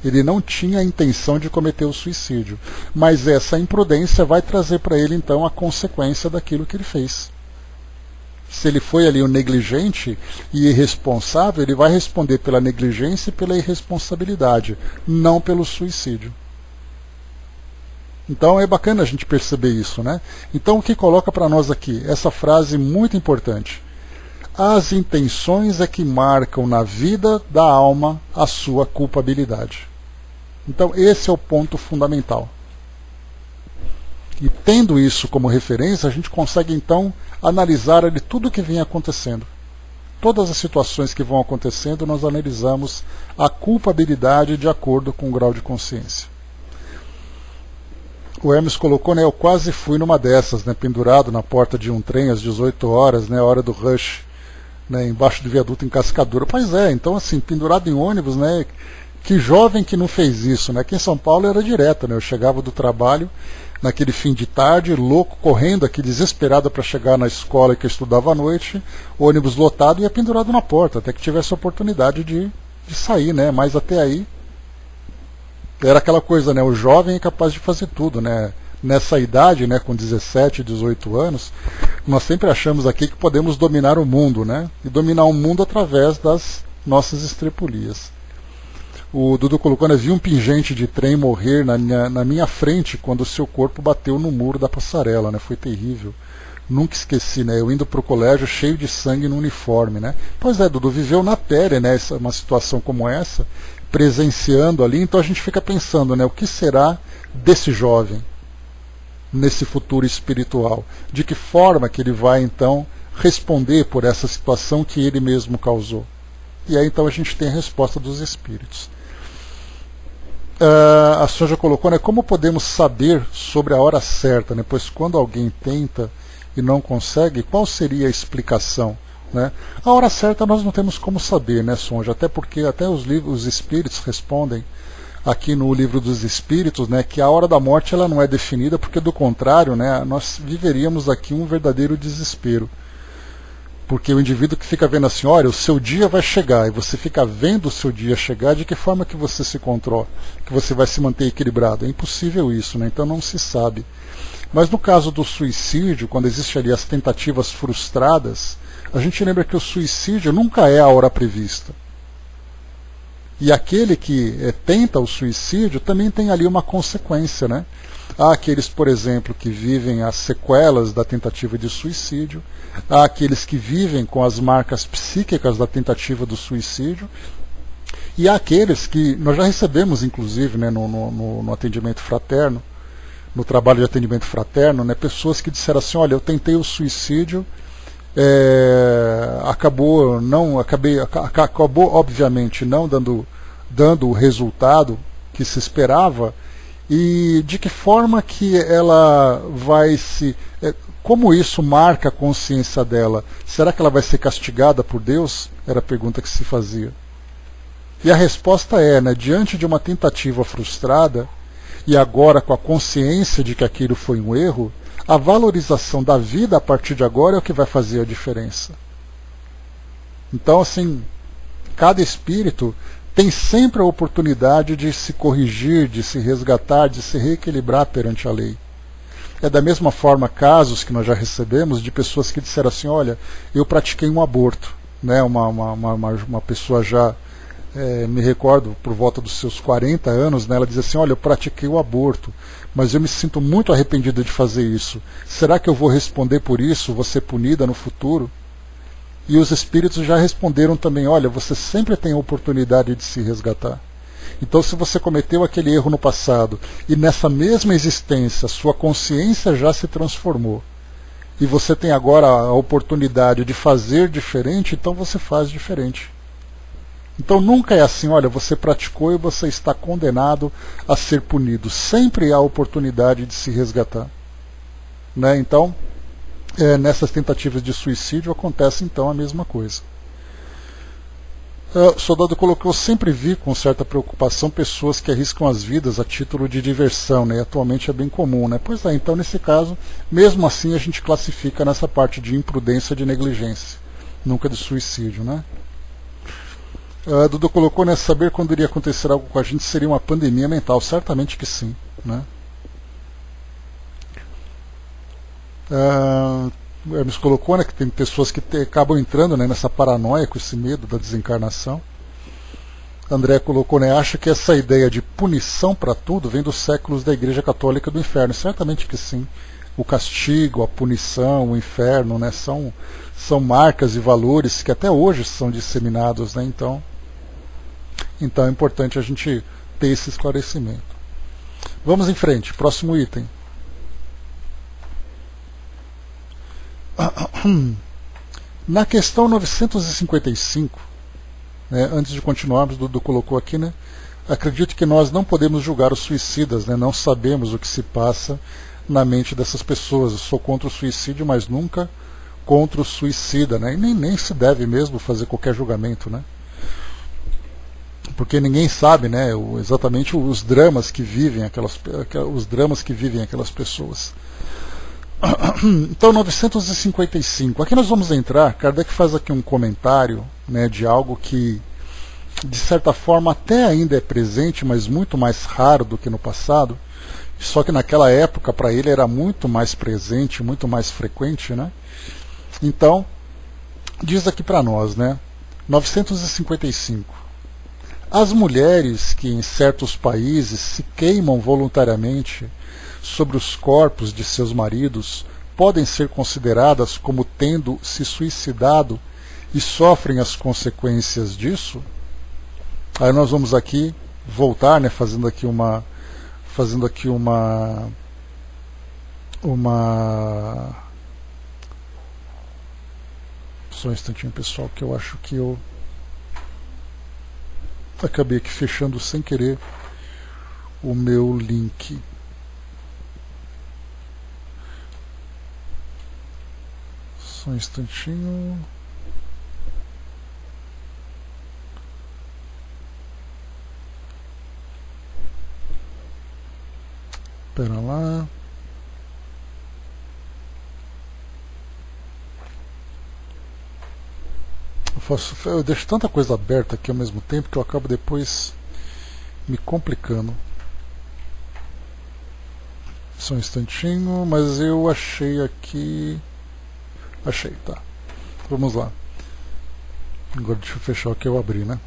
Ele não tinha a intenção de cometer o suicídio. Mas essa imprudência vai trazer para ele então a consequência daquilo que ele fez. Se ele foi ali um negligente e irresponsável, ele vai responder pela negligência e pela irresponsabilidade, não pelo suicídio. Então é bacana a gente perceber isso, né? Então o que coloca para nós aqui? Essa frase muito importante. As intenções é que marcam na vida da alma a sua culpabilidade. Então esse é o ponto fundamental. E tendo isso como referência, a gente consegue então analisar ali tudo o que vem acontecendo. Todas as situações que vão acontecendo, nós analisamos a culpabilidade de acordo com o grau de consciência. O Hermes colocou, né, eu quase fui numa dessas, né, pendurado na porta de um trem às 18 horas, né, a hora do rush, né, embaixo do viaduto em Cascadura. Pois é, então assim, pendurado em ônibus, né, que jovem que não fez isso, né? Aqui em São Paulo era direto, né? Eu chegava do trabalho naquele fim de tarde, louco, correndo aqui, desesperado para chegar na escola que eu estudava à noite, ônibus lotado e ia pendurado na porta, até que tivesse a oportunidade de sair, né? Mas até aí era aquela coisa, né? O jovem é capaz de fazer tudo, né? Nessa idade, né, com 17, 18 anos, nós sempre achamos aqui que podemos dominar o mundo, né? E dominar o mundo através das nossas estrepulias. O Dudu colocou, né, vi um pingente de trem morrer na minha frente quando o seu corpo bateu no muro da passarela, né? Foi terrível. Nunca esqueci, né? Eu indo para o colégio cheio de sangue no uniforme, né? Pois é, Dudu, viveu na pele, né? Uma situação como essa, presenciando ali, então a gente fica pensando, né? O que será desse jovem nesse futuro espiritual? De que forma que ele vai, então, responder por essa situação que ele mesmo causou? E aí, então, a gente tem a resposta dos espíritos. A senhora já colocou, né, como podemos saber sobre a hora certa, né, pois quando alguém tenta e não consegue, qual seria a explicação? Né? A hora certa nós não temos como saber, né, Sonja? Até porque até os espíritos respondem aqui no livro dos espíritos, né, que a hora da morte ela não é definida, porque do contrário, né, nós viveríamos aqui um verdadeiro desespero. Porque o indivíduo que fica vendo assim, olha, o seu dia vai chegar, e você fica vendo o seu dia chegar, de que forma que você se controla, que você vai se manter equilibrado? É impossível isso, né? Então não se sabe. Mas no caso do suicídio, quando existem ali as tentativas frustradas, a gente lembra que o suicídio nunca é a hora prevista. E aquele que tenta o suicídio também tem ali uma consequência, né? Há aqueles, por exemplo, que vivem as sequelas da tentativa de suicídio, há aqueles que vivem com as marcas psíquicas da tentativa do suicídio, e há aqueles que nós já recebemos, inclusive, né, no atendimento fraterno, no trabalho de atendimento fraterno, né, pessoas que disseram assim, olha, eu tentei o suicídio, acabou obviamente não dando o resultado que se esperava. E de que forma que ela vai se... como isso marca a consciência dela? Será que ela vai ser castigada por Deus? Era a pergunta que se fazia. E a resposta é, né, diante de uma tentativa frustrada, e agora com a consciência de que aquilo foi um erro, a valorização da vida a partir de agora é o que vai fazer a diferença. Então, assim, cada espírito tem sempre a oportunidade de se corrigir, de se resgatar, de se reequilibrar perante a lei. É da mesma forma casos que nós já recebemos de pessoas que disseram assim, olha, eu pratiquei um aborto. Né? Uma pessoa já, me recordo, por volta dos seus 40 anos, né? Ela diz assim, olha, eu pratiquei o aborto, mas eu me sinto muito arrependida de fazer isso. Será que eu vou responder por isso, vou ser punida no futuro? E os espíritos já responderam também, olha, você sempre tem a oportunidade de se resgatar. Então se você cometeu aquele erro no passado, e nessa mesma existência sua consciência já se transformou, e você tem agora a oportunidade de fazer diferente, então você faz diferente. Então nunca é assim, olha, você praticou e você está condenado a ser punido. Sempre há oportunidade de se resgatar. Né? Então, nessas tentativas de suicídio acontece então a mesma coisa. O soldado colocou: eu sempre vi com certa preocupação pessoas que arriscam as vidas a título de diversão, né? Atualmente é bem comum, né? Pois é, então nesse caso, mesmo assim a gente classifica nessa parte de imprudência, de negligência, nunca de suicídio, né? Dudu colocou, né, saber quando iria acontecer algo com a gente seria uma pandemia mental. Certamente que sim, né? Hermes colocou, né, que tem pessoas que acabam entrando, né, nessa paranoia, com esse medo da desencarnação. André colocou, né, acha que essa ideia de punição para tudo vem dos séculos da Igreja Católica do Inferno. Certamente que sim. O castigo, a punição, o inferno, né, são marcas e valores que até hoje são disseminados, né? Então é importante a gente ter esse esclarecimento. Vamos em frente, próximo item. Na questão 955, né, antes de continuarmos, Dudu colocou aqui, né, acredito que nós não podemos julgar os suicidas, né, não sabemos o que se passa na mente dessas pessoas. Eu sou contra o suicídio, mas nunca contra o suicida, né, e nem se deve mesmo fazer qualquer julgamento, né, porque ninguém sabe, né, exatamente os dramas que vivem aquelas pessoas. Então, 955. Aqui nós vamos entrar. Kardec faz aqui um comentário, né, de algo que, de certa forma, até ainda é presente, mas muito mais raro do que no passado. Só que naquela época, para ele, era muito mais presente, muito mais frequente, né? Então, diz aqui para nós, né, 955. As mulheres que em certos países se queimam voluntariamente sobre os corpos de seus maridos podem ser consideradas como tendo se suicidado e sofrem as consequências disso? Aí nós vamos aqui voltar, né, fazendo aqui uma só um instantinho, pessoal, que eu acho que eu acabei aqui fechando sem querer o meu link. Só um instantinho. Espera lá. Eu deixo tanta coisa aberta aqui ao mesmo tempo que eu acabo depois me complicando. Só um instantinho, mas eu achei aqui. Achei, tá. Vamos lá. Agora deixa eu fechar o que eu abri, né?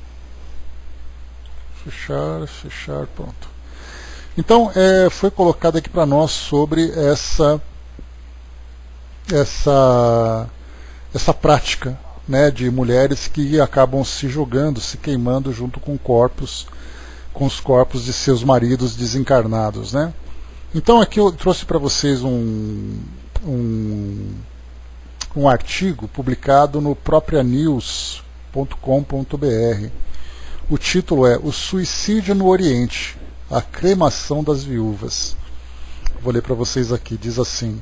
Fechar, pronto. Então, foi colocado aqui para nós sobre essa prática, né, de mulheres que acabam se jogando, se queimando junto com os corpos de seus maridos desencarnados, né? Então aqui eu trouxe para vocês um artigo publicado no proprianews.com.br. O título é O Suicídio no Oriente, a cremação das viúvas. Vou ler para vocês aqui, diz assim.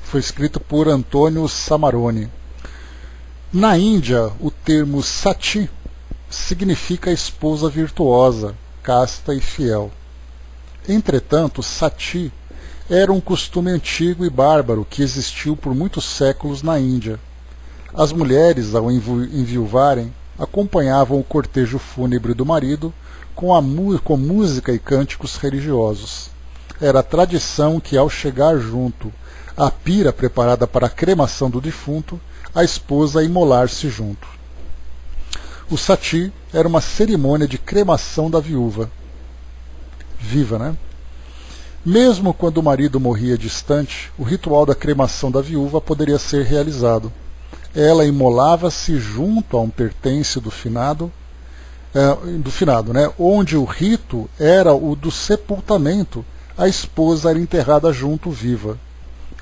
Foi escrito por Antônio Samarone. Na Índia, o termo sati significa esposa virtuosa, casta e fiel. Entretanto, sati era um costume antigo e bárbaro que existiu por muitos séculos na Índia. As mulheres, ao enviuvarem, acompanhavam o cortejo fúnebre do marido com música e cânticos religiosos. Era a tradição que, ao chegar junto à pira preparada para a cremação do defunto, a esposa imolar-se junto. O sati era uma cerimônia de cremação da viúva. Viva, né? Mesmo quando o marido morria distante, o ritual da cremação da viúva poderia ser realizado. Ela imolava-se junto a um pertence do finado, né? Onde o rito era o do sepultamento, a esposa era enterrada junto viva.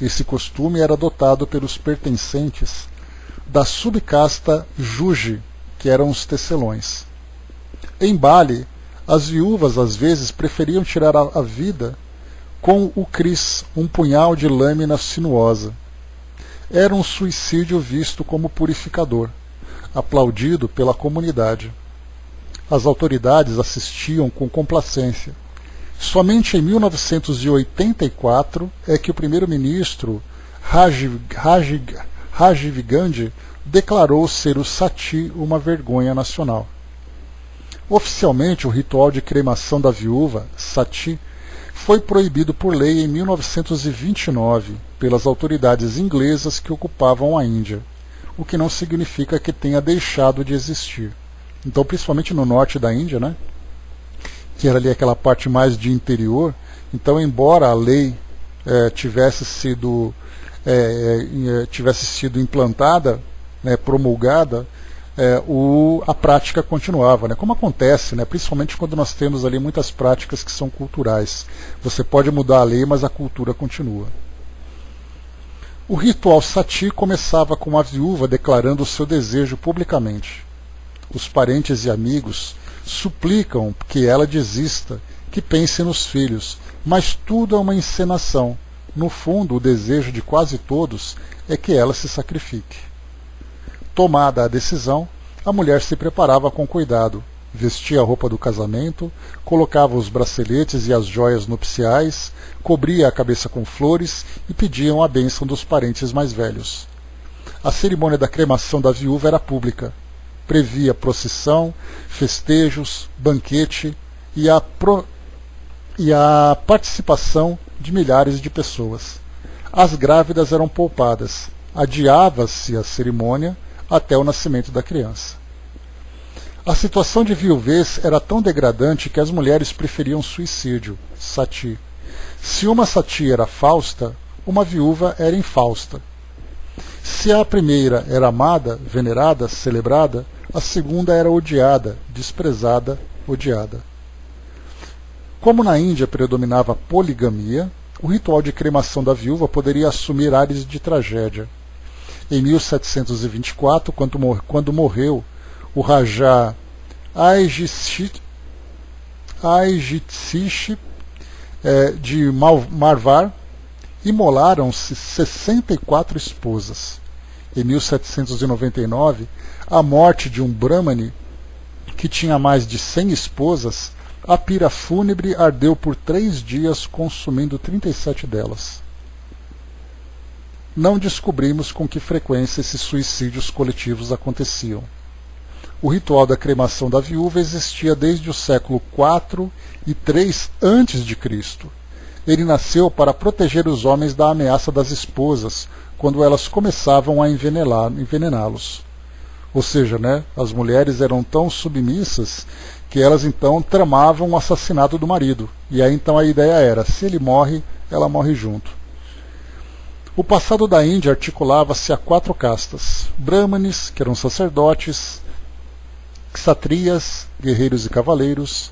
Esse costume era adotado pelos pertencentes da subcasta Juji, que eram os tecelões. Em Bali, as viúvas às vezes preferiam tirar a vida com o kris, um punhal de lâmina sinuosa. Era um suicídio visto como purificador, aplaudido pela comunidade. As autoridades assistiam com complacência. Somente em 1984 é que o primeiro-ministro Rajiv Gandhi declarou ser o sati uma vergonha nacional. Oficialmente, o ritual de cremação da viúva, sati, foi proibido por lei em 1929 pelas autoridades inglesas que ocupavam a Índia, o que não significa que tenha deixado de existir. Então, principalmente no norte da Índia, né, que era ali aquela parte mais de interior, então, embora a lei tivesse sido implantada, né, promulgada, a prática continuava, né? Como acontece, né? Principalmente quando nós temos ali muitas práticas que são culturais. Você pode mudar a lei, mas a cultura continua. O ritual sati começava com a viúva declarando o seu desejo publicamente. Os parentes e amigos suplicam que ela desista, que pense nos filhos, mas tudo é uma encenação. No fundo, o desejo de quase todos é que ela se sacrifique. Tomada a decisão, a mulher se preparava com cuidado, vestia a roupa do casamento, colocava os braceletes e as joias nupciais, cobria a cabeça com flores e pediam a bênção dos parentes mais velhos. A cerimônia da cremação da viúva era pública. Previa procissão, festejos, banquete e a participação de milhares de pessoas. As grávidas eram poupadas. Adiava-se a cerimônia até o nascimento da criança. A situação de viuvez era tão degradante que as mulheres preferiam suicídio, sati. Se uma sati era fausta, uma viúva era infausta. Se a primeira era amada, venerada, celebrada, a segunda era odiada, desprezada, odiada. Como na Índia predominava a poligamia, o ritual de cremação da viúva poderia assumir ares de tragédia. Em 1724, quando morreu o Raja Ajit Singh de Marwar, imolaram-se 64 esposas. Em 1799, a morte de um brahmane que tinha mais de 100 esposas, a pira fúnebre ardeu por 3 dias, consumindo 37 delas. Não descobrimos com que frequência esses suicídios coletivos aconteciam. O ritual da cremação da viúva existia desde o século IV e III a.C. Ele nasceu para proteger os homens da ameaça das esposas, quando elas começavam a envenená-los. Ou seja, né, as mulheres eram tão submissas que elas então tramavam o assassinato do marido. E aí então a ideia era, se ele morre, ela morre junto. O passado da Índia articulava-se a 4 castas: brahmanes, que eram sacerdotes, kshatriyas, guerreiros e cavaleiros,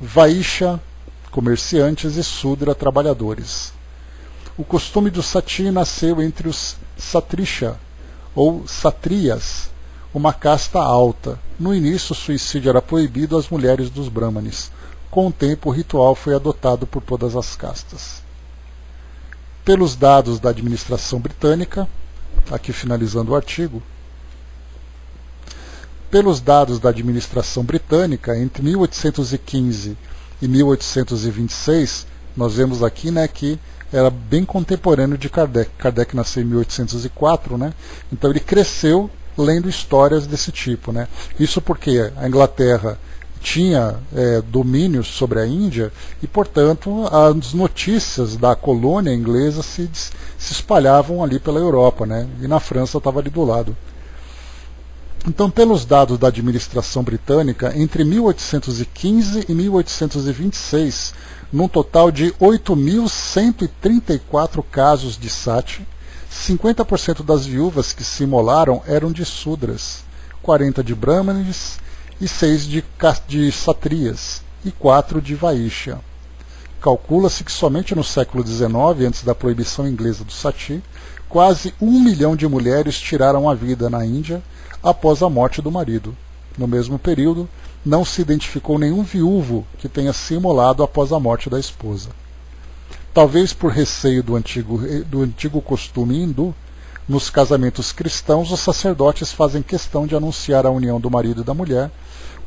vaishya, comerciantes, e Sudra, trabalhadores. O costume do sati nasceu entre os satrisha, ou satriyas, uma casta alta. No início, o suicídio era proibido às mulheres dos brahmanes. Com o tempo, o ritual foi adotado por todas as castas. Pelos dados da administração britânica, aqui finalizando o artigo, pelos dados da administração britânica, entre 1815 e 1826, nós vemos aqui, né, que era bem contemporâneo de Kardec. Kardec nasceu em 1804, né? Então ele cresceu lendo histórias desse tipo, né? Isso porque a Inglaterra tinha domínio sobre a Índia e, portanto, as notícias da colônia inglesa se espalhavam ali pela Europa, né? E na França estava ali do lado. Então, pelos dados da administração britânica, entre 1815 e 1826, num total de 8.134 casos de sati, 50% das viúvas que se imolaram eram de Sudras, 40% de brahmanes e 6% de satrias e 4% de vaishya. Calcula-se que somente no século XIX, antes da proibição inglesa do sati, quase 1 milhão de mulheres tiraram a vida na Índia após a morte do marido. no mesmo período, não se identificou nenhum viúvo que tenha se imolado após a morte da esposa. Talvez por receio do antigo costume hindu, nos casamentos cristãos os sacerdotes fazem questão de anunciar a união do marido e da mulher,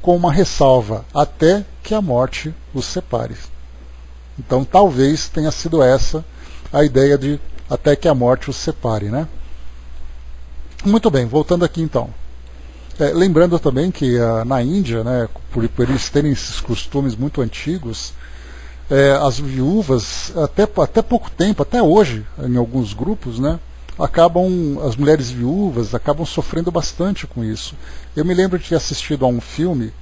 com uma ressalva, até que a morte os separe. Então talvez tenha sido essa a ideia de até que a morte os separe, né? Muito bem, voltando aqui então. Lembrando também que na Índia, né, por eles terem esses costumes muito antigos, as viúvas, até pouco tempo, até hoje, em alguns grupos, né, as mulheres viúvas acabam sofrendo bastante com isso. Eu me lembro de ter assistido a um filme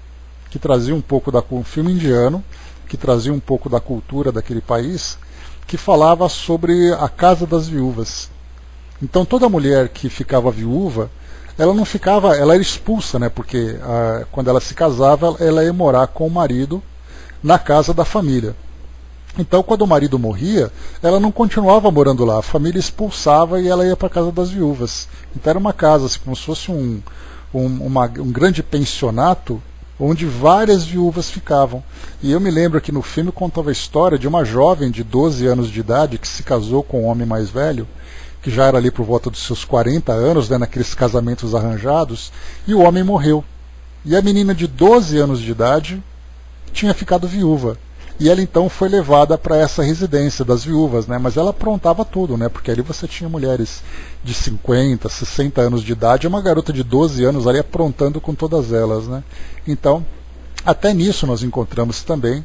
que trazia um pouco um filme indiano, que trazia um pouco da cultura daquele país, que falava sobre a casa das viúvas. Então toda mulher que ficava viúva, ela não ficava, ela era expulsa, né? Porque quando ela se casava, ela ia morar com o marido na casa da família. Então quando o marido morria, ela não continuava morando lá, a família expulsava e ela ia para a casa das viúvas. Então era uma casa, assim, como se fosse um grande pensionato, onde várias viúvas ficavam. E eu me lembro que no filme contava a história de uma jovem de 12 anos de idade que se casou com um homem mais velho, que já era ali por volta dos seus 40 anos, né, naqueles casamentos arranjados, e o homem morreu. E a menina de 12 anos de idade tinha ficado viúva. E ela então foi levada para essa residência das viúvas, né, mas ela aprontava tudo, né, porque ali você tinha mulheres de 50, 60 anos de idade, e uma garota de 12 anos ali aprontando com todas elas, né. Então, até nisso nós encontramos também.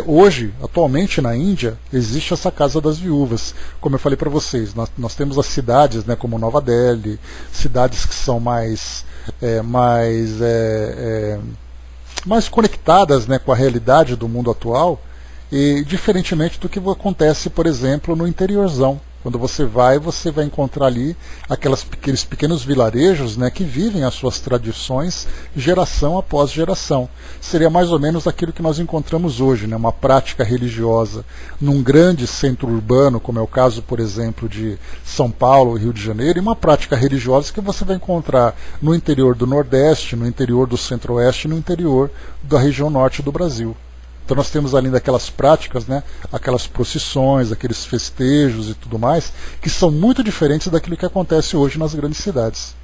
Hoje, atualmente na Índia, existe essa casa das viúvas. Como eu falei para vocês, nós temos as cidades, né, como Nova Delhi, cidades que são mais conectadas, né, com a realidade do mundo atual, e diferentemente do que acontece, por exemplo, no interiorzão. Quando você vai encontrar ali aqueles pequenos vilarejos, né, que vivem as suas tradições geração após geração. Seria mais ou menos aquilo que nós encontramos hoje, né, uma prática religiosa num grande centro urbano, como é o caso, por exemplo, de São Paulo e Rio de Janeiro, e uma prática religiosa que você vai encontrar no interior do Nordeste, no interior do Centro-Oeste e no interior da região norte do Brasil. Então nós temos além daquelas práticas, né, aquelas procissões, aqueles festejos e tudo mais, que são muito diferentes daquilo que acontece hoje nas grandes cidades.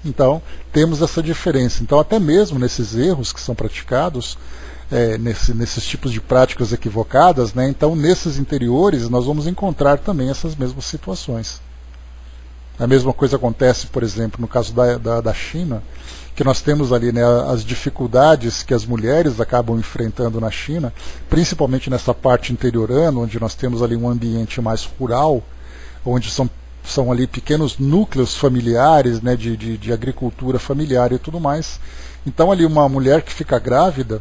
Então temos essa diferença. Então até mesmo nesses erros que são praticados, nesses tipos de práticas equivocadas, né, então nesses interiores nós vamos encontrar também essas mesmas situações. A mesma coisa acontece, por exemplo, no caso da China, que nós temos ali, né, as dificuldades que as mulheres acabam enfrentando na China, principalmente nessa parte interiorana, onde nós temos ali um ambiente mais rural, onde são ali pequenos núcleos familiares, né, de agricultura familiar e tudo mais. Então ali uma mulher que fica grávida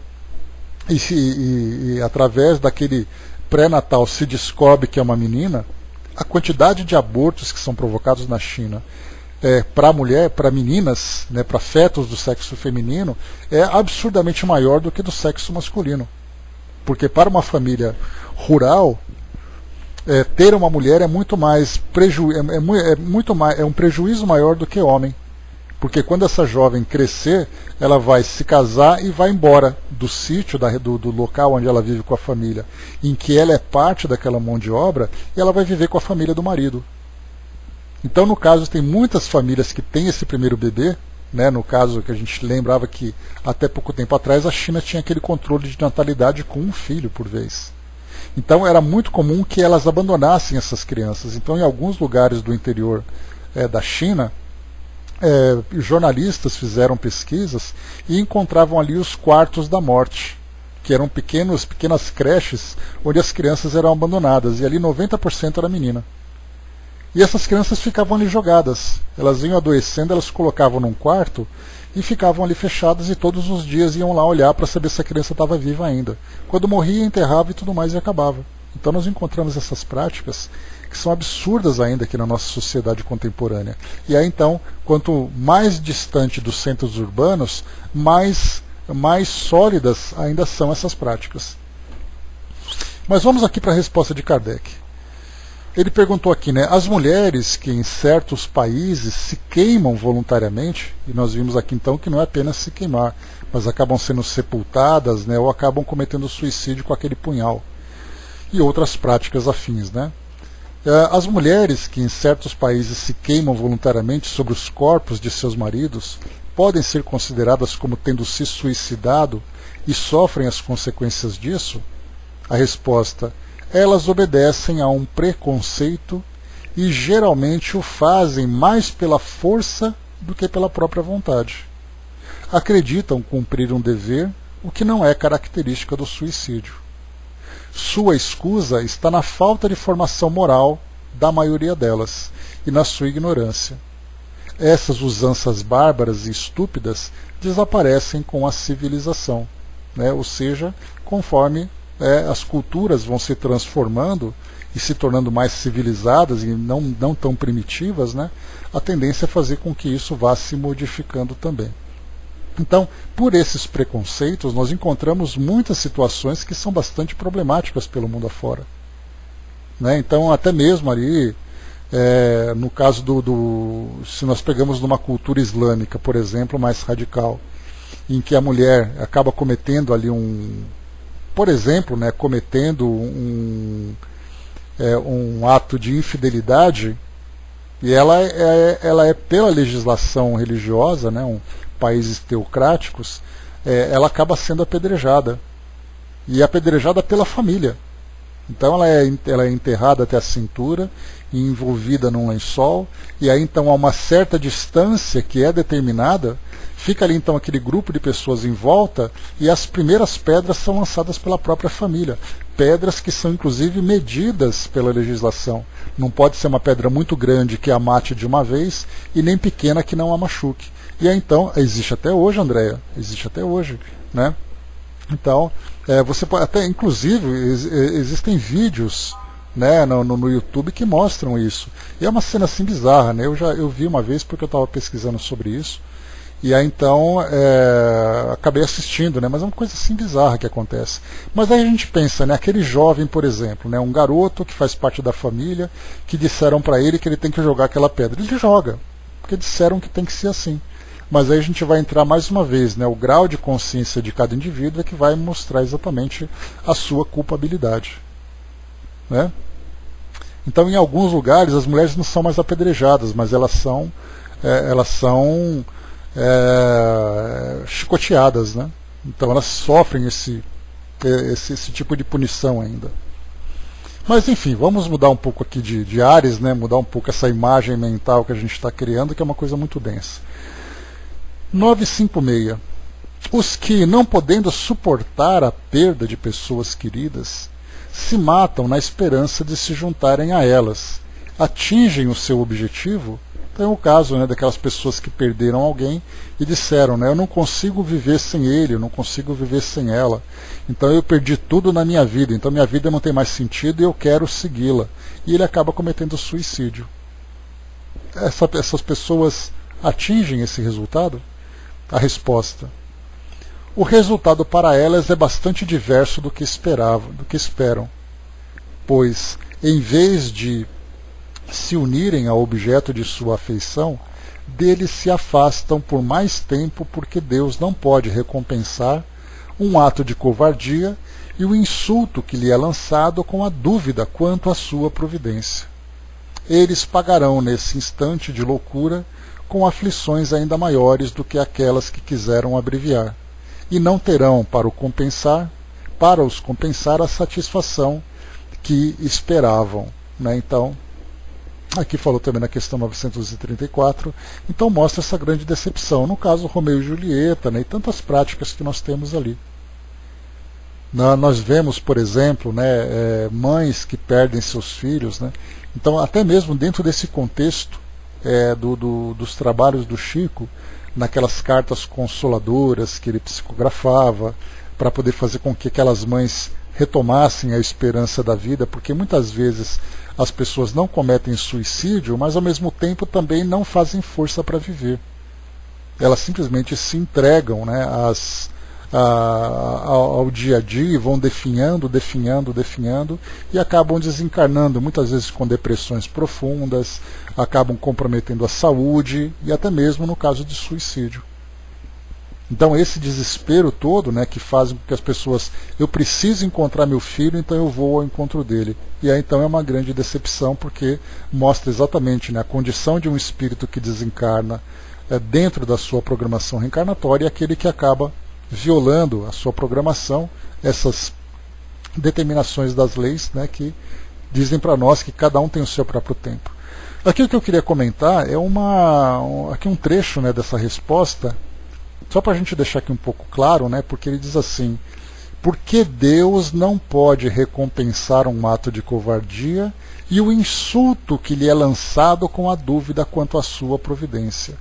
e através daquele pré-natal se descobre que é uma menina, a quantidade de abortos que são provocados na China para meninas, né, para fetos do sexo feminino, é absurdamente maior do que do sexo masculino. Porque para uma família rural, ter uma mulher é muito mais é um prejuízo maior do que homem. Porque quando essa jovem crescer, ela vai se casar e vai embora do sítio, do local onde ela vive com a família, em que ela é parte daquela mão de obra, e ela vai viver com a família do marido. Então, no caso, tem muitas famílias que têm esse primeiro bebê, né, no caso que a gente lembrava que até pouco tempo atrás a China tinha aquele controle de natalidade com um filho por vez. Então era muito comum que elas abandonassem essas crianças. Então, em alguns lugares do interior da China, jornalistas fizeram pesquisas e encontravam ali os quartos da morte, que eram pequenas creches onde as crianças eram abandonadas, e ali 90% era menina. E essas crianças ficavam ali jogadas. Elas iam adoecendo, elas se colocavam num quarto e ficavam ali fechadas, e todos os dias iam lá olhar para saber se a criança estava viva ainda. Quando morria, enterrava e tudo mais, e acabava. Então nós encontramos essas práticas que são absurdas ainda aqui na nossa sociedade contemporânea. E aí então, quanto mais distante dos centros urbanos, mais sólidas ainda são essas práticas. Mas vamos aqui para a resposta de Kardec. Ele perguntou aqui, né, as mulheres que em certos países se queimam voluntariamente, e nós vimos aqui então que não é apenas se queimar, mas acabam sendo sepultadas, né, ou acabam cometendo suicídio com aquele punhal, e outras práticas afins, né. As mulheres que em certos países se queimam voluntariamente sobre os corpos de seus maridos podem ser consideradas como tendo se suicidado e sofrem as consequências disso? A resposta: elas obedecem a um preconceito e geralmente o fazem mais pela força do que pela própria vontade. Acreditam cumprir um dever, o que não é característica do suicídio. Sua escusa está na falta de formação moral da maioria delas e na sua ignorância. Essas usanças bárbaras e estúpidas desaparecem com a civilização, né? Ou seja, conforme as culturas vão se transformando e se tornando mais civilizadas e não tão primitivas, né? A tendência é fazer com que isso vá se modificando também. Então, por esses preconceitos, nós encontramos muitas situações que são bastante problemáticas pelo mundo afora, né? Então, até mesmo ali, no caso se nós pegamos numa cultura islâmica, por exemplo, mais radical, em que a mulher acaba cometendo ali por exemplo, né, cometendo um ato de infidelidade, e ela é pela legislação religiosa, né, países teocráticos, ela acaba sendo apedrejada, e apedrejada pela família. Então ela é enterrada até a cintura, envolvida num lençol, e aí então a uma certa distância que é determinada, fica ali então aquele grupo de pessoas em volta, e as primeiras pedras são lançadas pela própria família. Pedras que são inclusive medidas pela legislação. Não pode ser uma pedra muito grande que a mate de uma vez, e nem pequena que não a machuque. E aí então, existe até hoje, Andréia, existe até hoje, né? Então, você pode até, inclusive, existem vídeos, né, no YouTube que mostram isso. E é uma cena assim bizarra, né? Eu vi uma vez porque eu estava pesquisando sobre isso. E aí então acabei assistindo, né? Mas é uma coisa assim bizarra que acontece. Mas aí a gente pensa, né? Aquele jovem, por exemplo, né? Um garoto que faz parte da família, que disseram para ele que ele tem que jogar aquela pedra. Ele joga, porque disseram que tem que ser assim. Mas aí a gente vai entrar mais uma vez, né? O grau de consciência de cada indivíduo é que vai mostrar exatamente a sua culpabilidade, né? Então, em alguns lugares, as mulheres não são mais apedrejadas, mas elas são chicoteadas, né? Então elas sofrem esse tipo de punição ainda. Mas enfim, vamos mudar um pouco aqui de áreas, né? Mudar um pouco essa imagem mental que a gente está criando, que é uma coisa muito densa. 956. Os que, não podendo suportar a perda de pessoas queridas, se matam na esperança de se juntarem a elas, atingem o seu objetivo. Então é o caso, né, daquelas pessoas que perderam alguém e disseram, né, eu não consigo viver sem ele, eu não consigo viver sem ela. Então eu perdi tudo na minha vida, então minha vida não tem mais sentido e eu quero segui-la. E ele acaba cometendo suicídio. Essas pessoas atingem esse resultado? A resposta: o resultado para elas é bastante diverso do que esperam, pois, em vez de se unirem ao objeto de sua afeição, deles se afastam por mais tempo, porque Deus não pode recompensar um ato de covardia e o insulto que lhe é lançado com a dúvida quanto à sua providência. Eles pagarão nesse instante de loucura com aflições ainda maiores do que aquelas que quiseram abreviar, e não terão para os compensar a satisfação que esperavam, né? Então, aqui falou também na questão 934, então mostra essa grande decepção, no caso Romeu e Julieta, né? E tantas práticas que nós temos ali. Nós vemos, por exemplo, né, mães que perdem seus filhos, né? Então, até mesmo dentro desse contexto dos trabalhos do Chico, naquelas cartas consoladoras que ele psicografava, para poder fazer com que aquelas mães retomassem a esperança da vida, porque muitas vezes as pessoas não cometem suicídio, mas ao mesmo tempo também não fazem força para viver. Elas simplesmente se entregam, né, ao dia a dia, vão definhando, e acabam desencarnando, muitas vezes com depressões profundas, acabam comprometendo a saúde e até mesmo no caso de suicídio. Então esse desespero todo, né, que faz com que as pessoas, eu preciso encontrar meu filho, então eu vou ao encontro dele. E aí então é uma grande decepção, porque mostra exatamente, né, a condição de um espírito que desencarna dentro da sua programação reencarnatória, e aquele que acaba violando a sua programação, essas determinações das leis, né, que dizem para nós que cada um tem o seu próprio tempo. Aqui o que eu queria comentar é aqui um trecho, né, dessa resposta, só para a gente deixar aqui um pouco claro, né, porque ele diz assim: por que Deus não pode recompensar um ato de covardia e o insulto que lhe é lançado com a dúvida quanto à sua providência?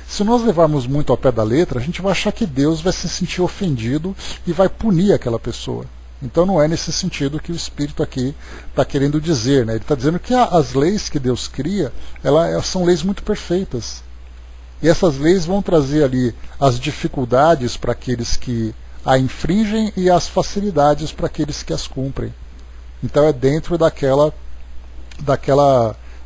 Se nós levarmos muito ao pé da letra, a gente vai achar que Deus vai se sentir ofendido e vai punir aquela pessoa. Então não é nesse sentido que o Espírito aqui está querendo dizer, né? Ele está dizendo que as leis que Deus cria, elas são leis muito perfeitas. E essas leis vão trazer ali as dificuldades para aqueles que a infringem e as facilidades para aqueles que as cumprem. Então é dentro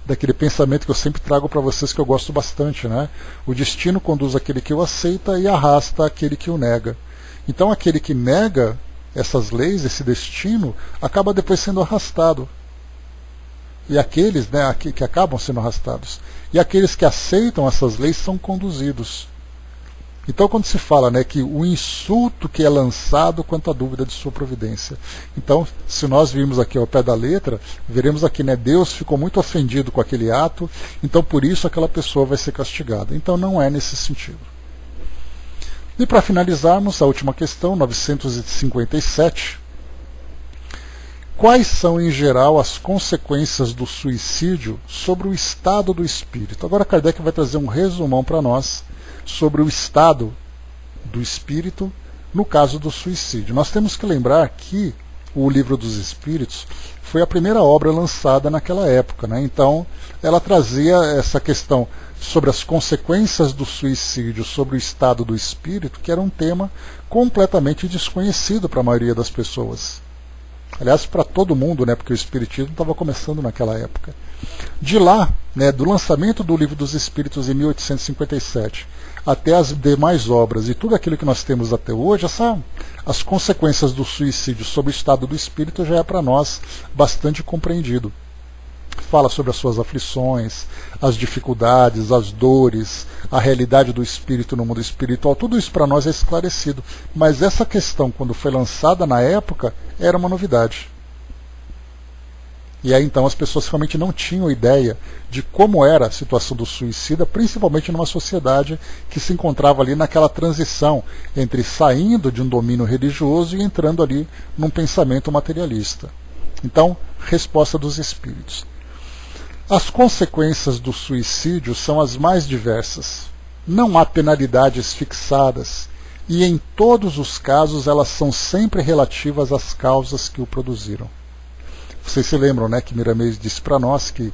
daquele pensamento que eu sempre trago para vocês, que eu gosto bastante, né? O destino conduz aquele que o aceita e arrasta aquele que o nega. Então aquele que nega essas leis, esse destino, acaba depois sendo arrastado. E aqueles, né, que acabam sendo arrastados. E aqueles que aceitam essas leis são conduzidos. Então quando se fala, né, que o insulto que é lançado quanto à dúvida de sua providência. Então, se nós virmos aqui ao pé da letra, veremos aqui, né, Deus ficou muito ofendido com aquele ato, então por isso aquela pessoa vai ser castigada. Então não é nesse sentido. E para finalizarmos, a última questão, 957. Quais são, em geral, as consequências do suicídio sobre o estado do espírito? Agora Kardec vai trazer um resumão para nós sobre o estado do espírito no caso do suicídio. Nós temos que lembrar que o Livro dos Espíritos foi a primeira obra lançada naquela época, né? Então ela trazia essa questão sobre as consequências do suicídio sobre o estado do espírito, que era um tema completamente desconhecido para a maioria das pessoas. Aliás, para todo mundo, né, porque o Espiritismo estava começando naquela época. De lá, né, do lançamento do Livro dos Espíritos em 1857 até as demais obras e tudo aquilo que nós temos até hoje, as consequências do suicídio sobre o estado do espírito já é para nós bastante compreendido. Fala sobre as suas aflições, as dificuldades, as dores, a realidade do espírito no mundo espiritual, tudo isso para nós é esclarecido. Mas essa questão, quando foi lançada na época, era uma novidade. E aí então as pessoas realmente não tinham ideia de como era a situação do suicida, principalmente numa sociedade que se encontrava ali naquela transição entre saindo de um domínio religioso e entrando ali num pensamento materialista. Então, resposta dos espíritos. As consequências do suicídio são as mais diversas. Não há penalidades fixadas e em todos os casos elas são sempre relativas às causas que o produziram. Vocês se lembram, né, que Miramês disse para nós que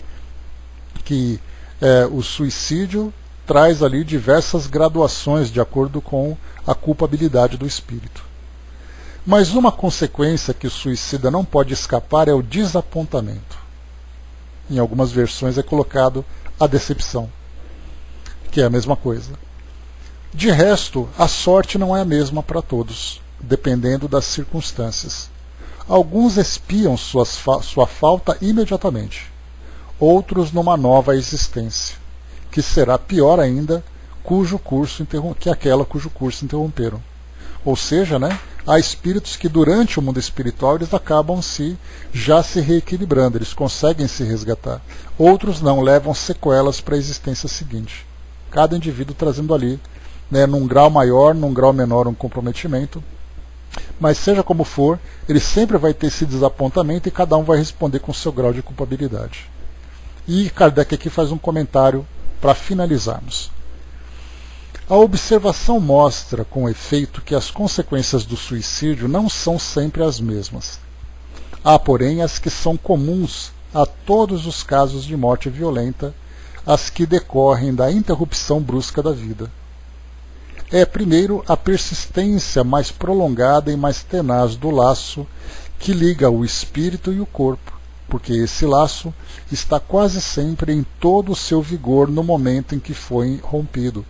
o suicídio traz ali diversas graduações de acordo com a culpabilidade do espírito. Mas uma consequência que o suicida não pode escapar é o desapontamento. Em algumas versões é colocado a decepção, que é a mesma coisa. De resto, a sorte não é a mesma para todos, dependendo das circunstâncias. Alguns expiam sua falta imediatamente, outros numa nova existência, que será pior ainda que aquela cujo curso interromperam. Ou seja, né, há espíritos que durante o mundo espiritual eles acabam já se reequilibrando, eles conseguem se resgatar. Outros não, levam sequelas para a existência seguinte. Cada indivíduo trazendo ali, né, num grau maior, num grau menor, um comprometimento. Mas seja como for, ele sempre vai ter esse desapontamento e cada um vai responder com o seu grau de culpabilidade. E Kardec aqui faz um comentário para finalizarmos. A observação mostra, com efeito, que as consequências do suicídio não são sempre as mesmas. Há, porém, as que são comuns a todos os casos de morte violenta, as que decorrem da interrupção brusca da vida. é, primeiro, a persistência mais prolongada e mais tenaz do laço que liga o espírito e o corpo, porque esse laço está quase sempre em todo o seu vigor no momento em que foi rompido,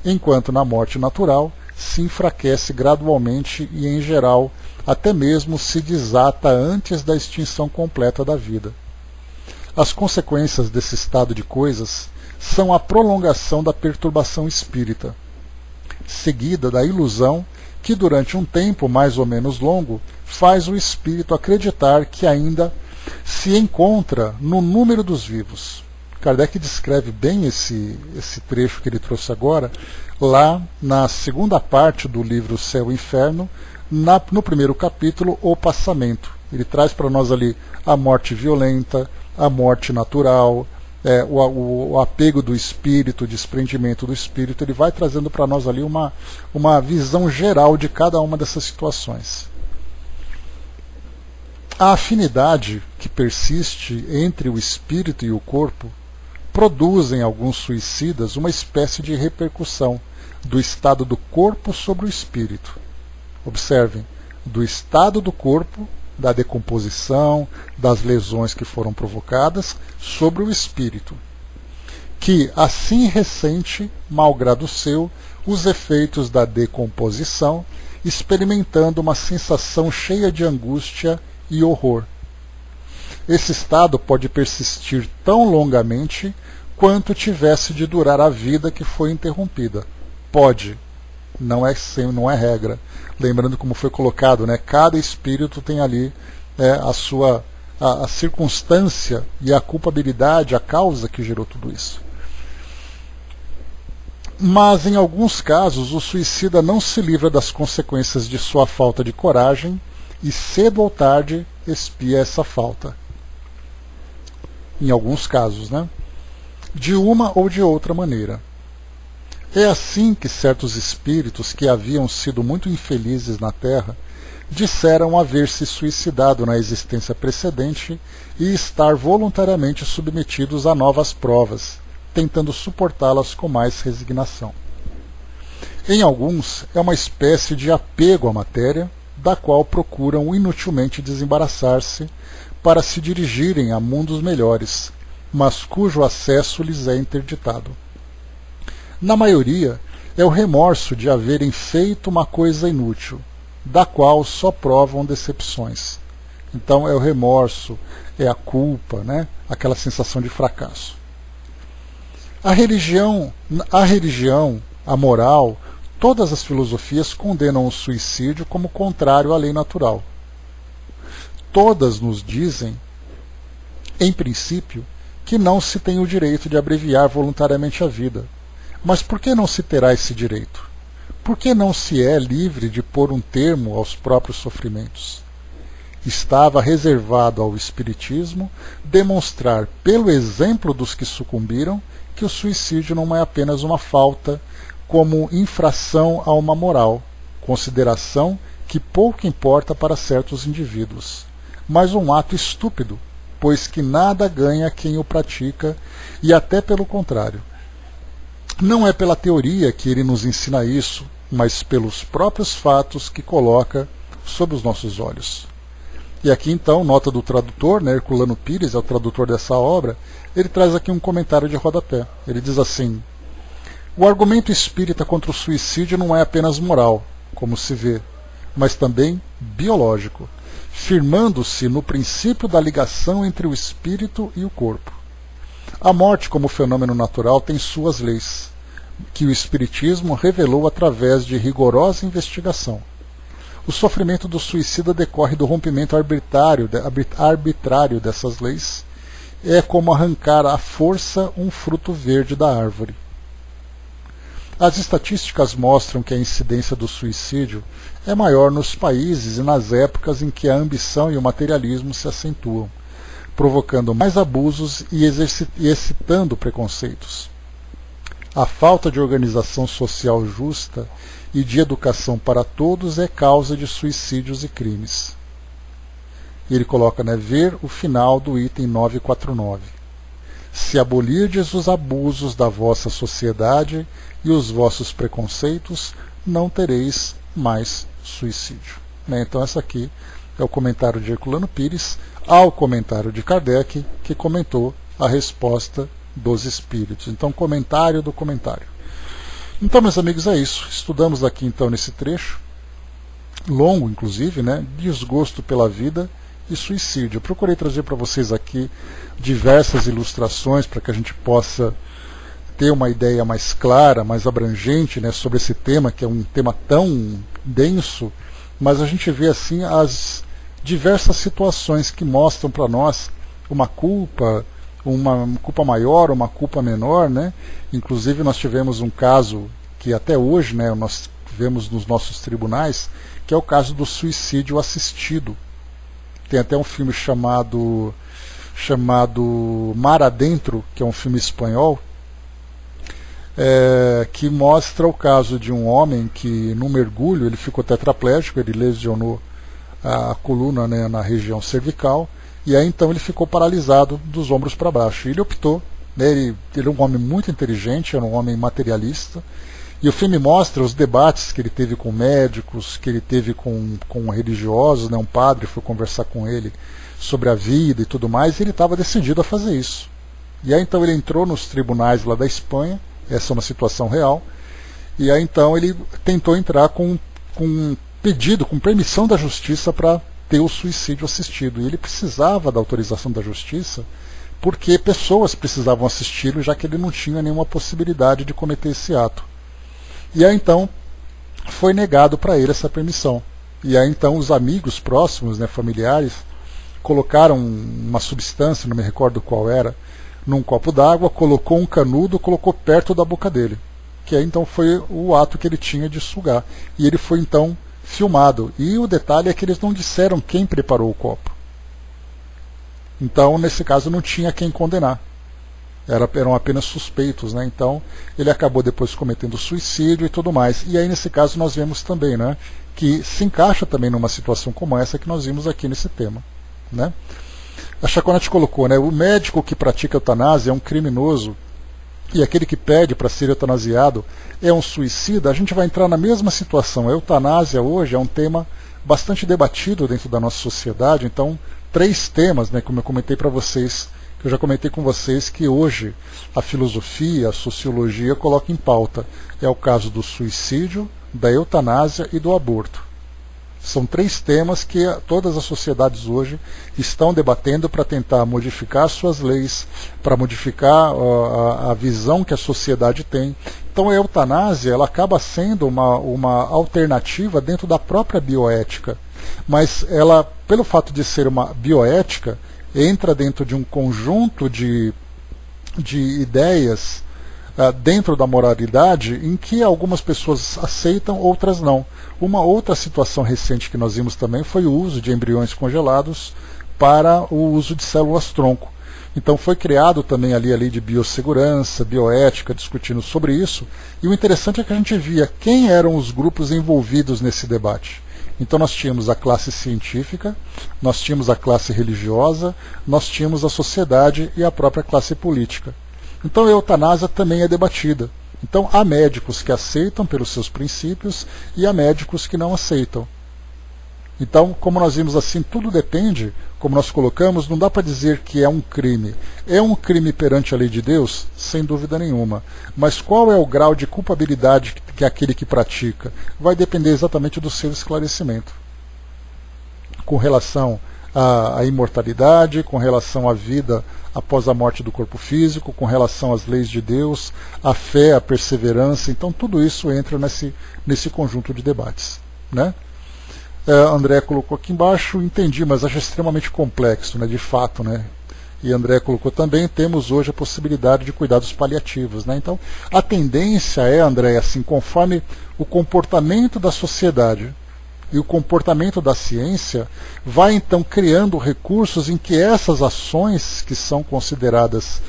enquanto na morte natural se enfraquece gradualmente e, em geral, até mesmo se desata antes da extinção completa da vida. As consequências desse estado de coisas são a prolongação da perturbação espírita, seguida da ilusão que, durante um tempo mais ou menos longo, faz o espírito acreditar que ainda se encontra no número dos vivos. Kardec descreve bem esse trecho que ele trouxe agora, lá na segunda parte do livro Céu e Inferno, no primeiro capítulo, O Passamento. Ele traz para nós ali a morte violenta, a morte natural, o apego do espírito, o desprendimento do espírito. Ele vai trazendo para nós ali uma visão geral de cada uma dessas situações. A afinidade que persiste entre o espírito e o corpo produz em alguns suicidas uma espécie de repercussão do estado do corpo sobre o espírito. Observem, do estado do corpo, da decomposição, das lesões que foram provocadas, sobre o espírito, que assim ressente, malgrado seu, os efeitos da decomposição, experimentando uma sensação cheia de angústia e horror. Esse estado pode persistir tão longamente quanto tivesse de durar a vida que foi interrompida. Pode, não é regra. Lembrando como foi colocado, né? Cada espírito tem ali a circunstância e a culpabilidade, a causa que gerou tudo isso. Mas em alguns casos o suicida não se livra das consequências de sua falta de coragem e cedo ou tarde expia essa falta. Em alguns casos, né? De uma ou de outra maneira. É assim que certos espíritos que haviam sido muito infelizes na Terra disseram haver se suicidado na existência precedente e estar voluntariamente submetidos a novas provas, tentando suportá-las com mais resignação. Em alguns, é uma espécie de apego à matéria, da qual procuram inutilmente desembaraçar-se para se dirigirem a mundos melhores, mas cujo acesso lhes é interditado. Na maioria, é o remorso de haverem feito uma coisa inútil, da qual só provam decepções. Então é o remorso, é a culpa, né? Aquela sensação de fracasso. A religião, a moral, todas as filosofias condenam o suicídio como contrário à lei natural. Todas nos dizem, em princípio, que não se tem o direito de abreviar voluntariamente a vida. Mas por que não se terá esse direito? Por que não se é livre de pôr um termo aos próprios sofrimentos? Estava reservado ao Espiritismo demonstrar, pelo exemplo dos que sucumbiram, que o suicídio não é apenas uma falta, como infração a uma moral, consideração que pouco importa para certos indivíduos, mas um ato estúpido, pois que nada ganha quem o pratica, e até pelo contrário. Não é pela teoria que ele nos ensina isso, mas pelos próprios fatos que coloca sob os nossos olhos. E aqui então, nota do tradutor, né, Herculano Pires, é o tradutor dessa obra, ele traz aqui um comentário de rodapé. Ele diz assim: o argumento espírita contra o suicídio não é apenas moral, como se vê, mas também biológico, firmando-se no princípio da ligação entre o espírito e o corpo. A morte como fenômeno natural tem suas leis, que o Espiritismo revelou através de rigorosa investigação. O sofrimento do suicida decorre do rompimento arbitrário dessas leis. É como arrancar à força um fruto verde da árvore. As estatísticas mostram que a incidência do suicídio é maior nos países e nas épocas em que a ambição e o materialismo se acentuam, provocando mais abusos e excitando preconceitos. A falta de organização social justa e de educação para todos é causa de suicídios e crimes. E ele coloca, ver o final do item 949. se abolirdes os abusos da vossa sociedade e os vossos preconceitos, não tereis mais suicídio. Então essa aqui é o comentário de Herculano Pires ao comentário de Kardec, que comentou a resposta dos espíritos. Então, comentário do comentário. Então, meus amigos, é isso. Estudamos aqui então nesse trecho, longo inclusive, desgosto pela vida e suicídio. Eu procurei trazer para vocês aqui diversas ilustrações para que a gente possa ter uma ideia mais clara, mais abrangente, sobre esse tema, que é um tema tão denso, mas a gente vê assim as diversas situações que mostram para nós uma culpa maior, uma culpa menor, Inclusive nós tivemos um caso que até hoje, nós vemos nos nossos tribunais, que é o caso do suicídio assistido. Tem até um filme chamado Mar Adentro, que é um filme espanhol, que mostra o caso de um homem que, no mergulho, ele ficou tetraplégico, ele lesionou a coluna na região cervical, e aí então ele ficou paralisado dos ombros para baixo. E ele optou, ele é um homem muito inteligente, era um homem materialista, e o filme mostra os debates que ele teve com médicos, que ele teve com religiosos, um padre foi conversar com ele sobre a vida e tudo mais, e ele estava decidido a fazer isso. E aí então ele entrou nos tribunais lá da Espanha, essa é uma situação real, e aí então ele tentou entrar com pedido, com permissão da justiça para ter o suicídio assistido. E ele precisava da autorização da justiça porque pessoas precisavam assisti-lo, já que ele não tinha nenhuma possibilidade de cometer esse ato. E aí então foi negado para ele essa permissão. E aí então os amigos próximos, familiares, colocaram uma substância, não me recordo qual era, num copo d'água, colocou um canudo, colocou perto da boca dele. Que aí então foi o ato que ele tinha de sugar. E ele foi então filmado. E o detalhe é que eles não disseram quem preparou o copo. Então, nesse caso, não tinha quem condenar. Eram apenas suspeitos, Então, ele acabou depois cometendo suicídio e tudo mais. E aí, nesse caso, nós vemos também, que se encaixa também numa situação como essa que nós vimos aqui nesse tema, A Chaconete colocou, o médico que pratica eutanásia é um criminoso e aquele que pede para ser eutanasiado é um suicida. A gente vai entrar na mesma situação. A eutanásia hoje é um tema bastante debatido dentro da nossa sociedade. Então, 3 temas, como eu comentei para vocês, que eu já comentei com vocês, que hoje a filosofia, a sociologia coloca em pauta. É o caso do suicídio, da eutanásia e do aborto. São 3 temas que todas as sociedades hoje estão debatendo para tentar modificar suas leis, para modificar a visão que a sociedade tem. Então a eutanásia ela acaba sendo uma alternativa dentro da própria bioética. Mas ela, pelo fato de ser uma bioética, entra dentro de um conjunto de ideias dentro da moralidade em que algumas pessoas aceitam, outras não. Uma outra situação recente que nós vimos também foi o uso de embriões congelados para o uso de células-tronco. Então foi criado também ali a lei de biossegurança, bioética, discutindo sobre isso. E o interessante é que a gente via quem eram os grupos envolvidos nesse debate. Então nós tínhamos a classe científica, nós tínhamos a classe religiosa, nós tínhamos a sociedade e a própria classe política. Então a eutanásia também é debatida. Então há médicos que aceitam pelos seus princípios e há médicos que não aceitam. Então, como nós vimos assim, tudo depende, como nós colocamos, não dá para dizer que é um crime. É um crime perante a lei de Deus? Sem dúvida nenhuma. Mas qual é o grau de culpabilidade que aquele que pratica? Vai depender exatamente do seu esclarecimento. Com relação à imortalidade, com relação à vida após a morte do corpo físico, com relação às leis de Deus, a fé, a perseverança. Então tudo isso entra nesse conjunto de debates. André colocou aqui embaixo, entendi, mas acho extremamente complexo, de fato. E André colocou também, temos hoje a possibilidade de cuidados paliativos. Então a tendência é, André, assim, conforme o comportamento da sociedade e o comportamento da ciência, vai então criando recursos em que essas ações que são consideradas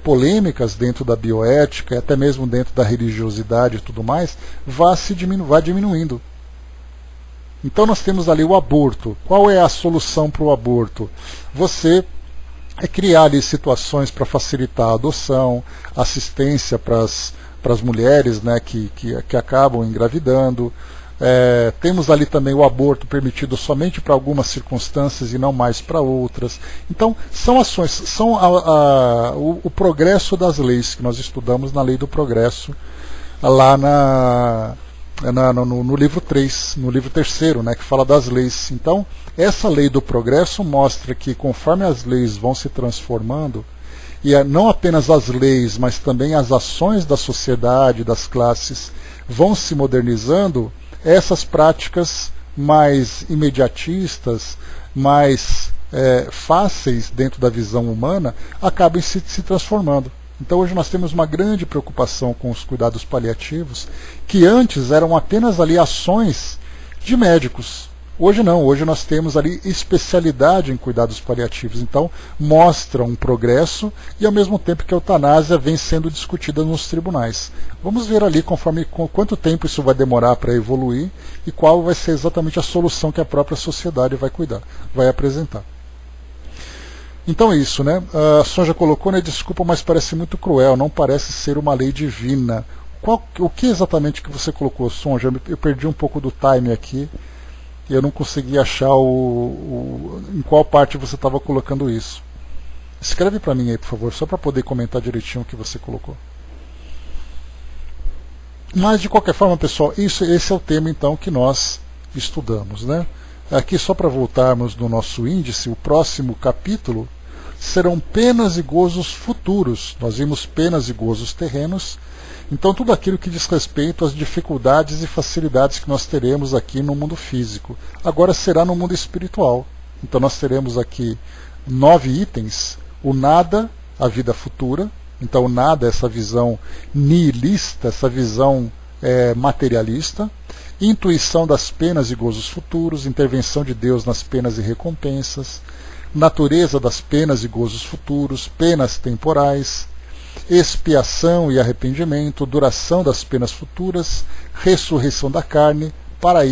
polêmicas dentro da bioética, até mesmo dentro da religiosidade e tudo mais, vá diminuindo. Então nós temos ali o aborto. Qual é a solução para o aborto? Você é criar ali situações para facilitar a adoção, assistência para as mulheres, né, que acabam engravidando. Temos ali também o aborto permitido somente para algumas circunstâncias e não mais para outras. Então, são ações, são o progresso das leis que nós estudamos na Lei do Progresso, lá no livro 3, no livro 3º, né, que fala das leis. Então, essa Lei do Progresso mostra que conforme as leis vão se transformando, e não apenas as leis, mas também as ações da sociedade, das classes, vão se modernizando, essas práticas mais imediatistas, mais fáceis dentro da visão humana, acabam se transformando. Então hoje nós temos uma grande preocupação com os cuidados paliativos, que antes eram apenas ali ações de médicos. Hoje não, hoje nós temos ali especialidade em cuidados paliativos. Então mostra um progresso e ao mesmo tempo que a eutanásia vem sendo discutida nos tribunais. Vamos ver ali quanto tempo isso vai demorar para evoluir e qual vai ser exatamente a solução que a própria sociedade vai apresentar. Então é isso, né? A Sonja colocou, né? Desculpa, mas parece muito cruel, não parece ser uma lei divina. O que exatamente que você colocou, Sonja? Eu perdi um pouco do time aqui e eu não consegui achar em qual parte você estava colocando isso. Escreve para mim aí, por favor, só para poder comentar direitinho o que você colocou. Mas, de qualquer forma, pessoal, esse é o tema, então, que nós estudamos, né? Aqui, só para voltarmos no nosso índice, o próximo capítulo serão penas e gozos futuros. Nós vimos penas e gozos terrenos. Então, tudo aquilo que diz respeito às dificuldades e facilidades que nós teremos aqui no mundo físico. Agora será no mundo espiritual. Então, nós teremos aqui 9 itens. O nada, a vida futura. Então, o nada é essa visão nihilista, essa visão materialista. Intuição das penas e gozos futuros, intervenção de Deus nas penas e recompensas, natureza das penas e gozos futuros, penas temporais, expiação e arrependimento, duração das penas futuras, ressurreição da carne, paraíso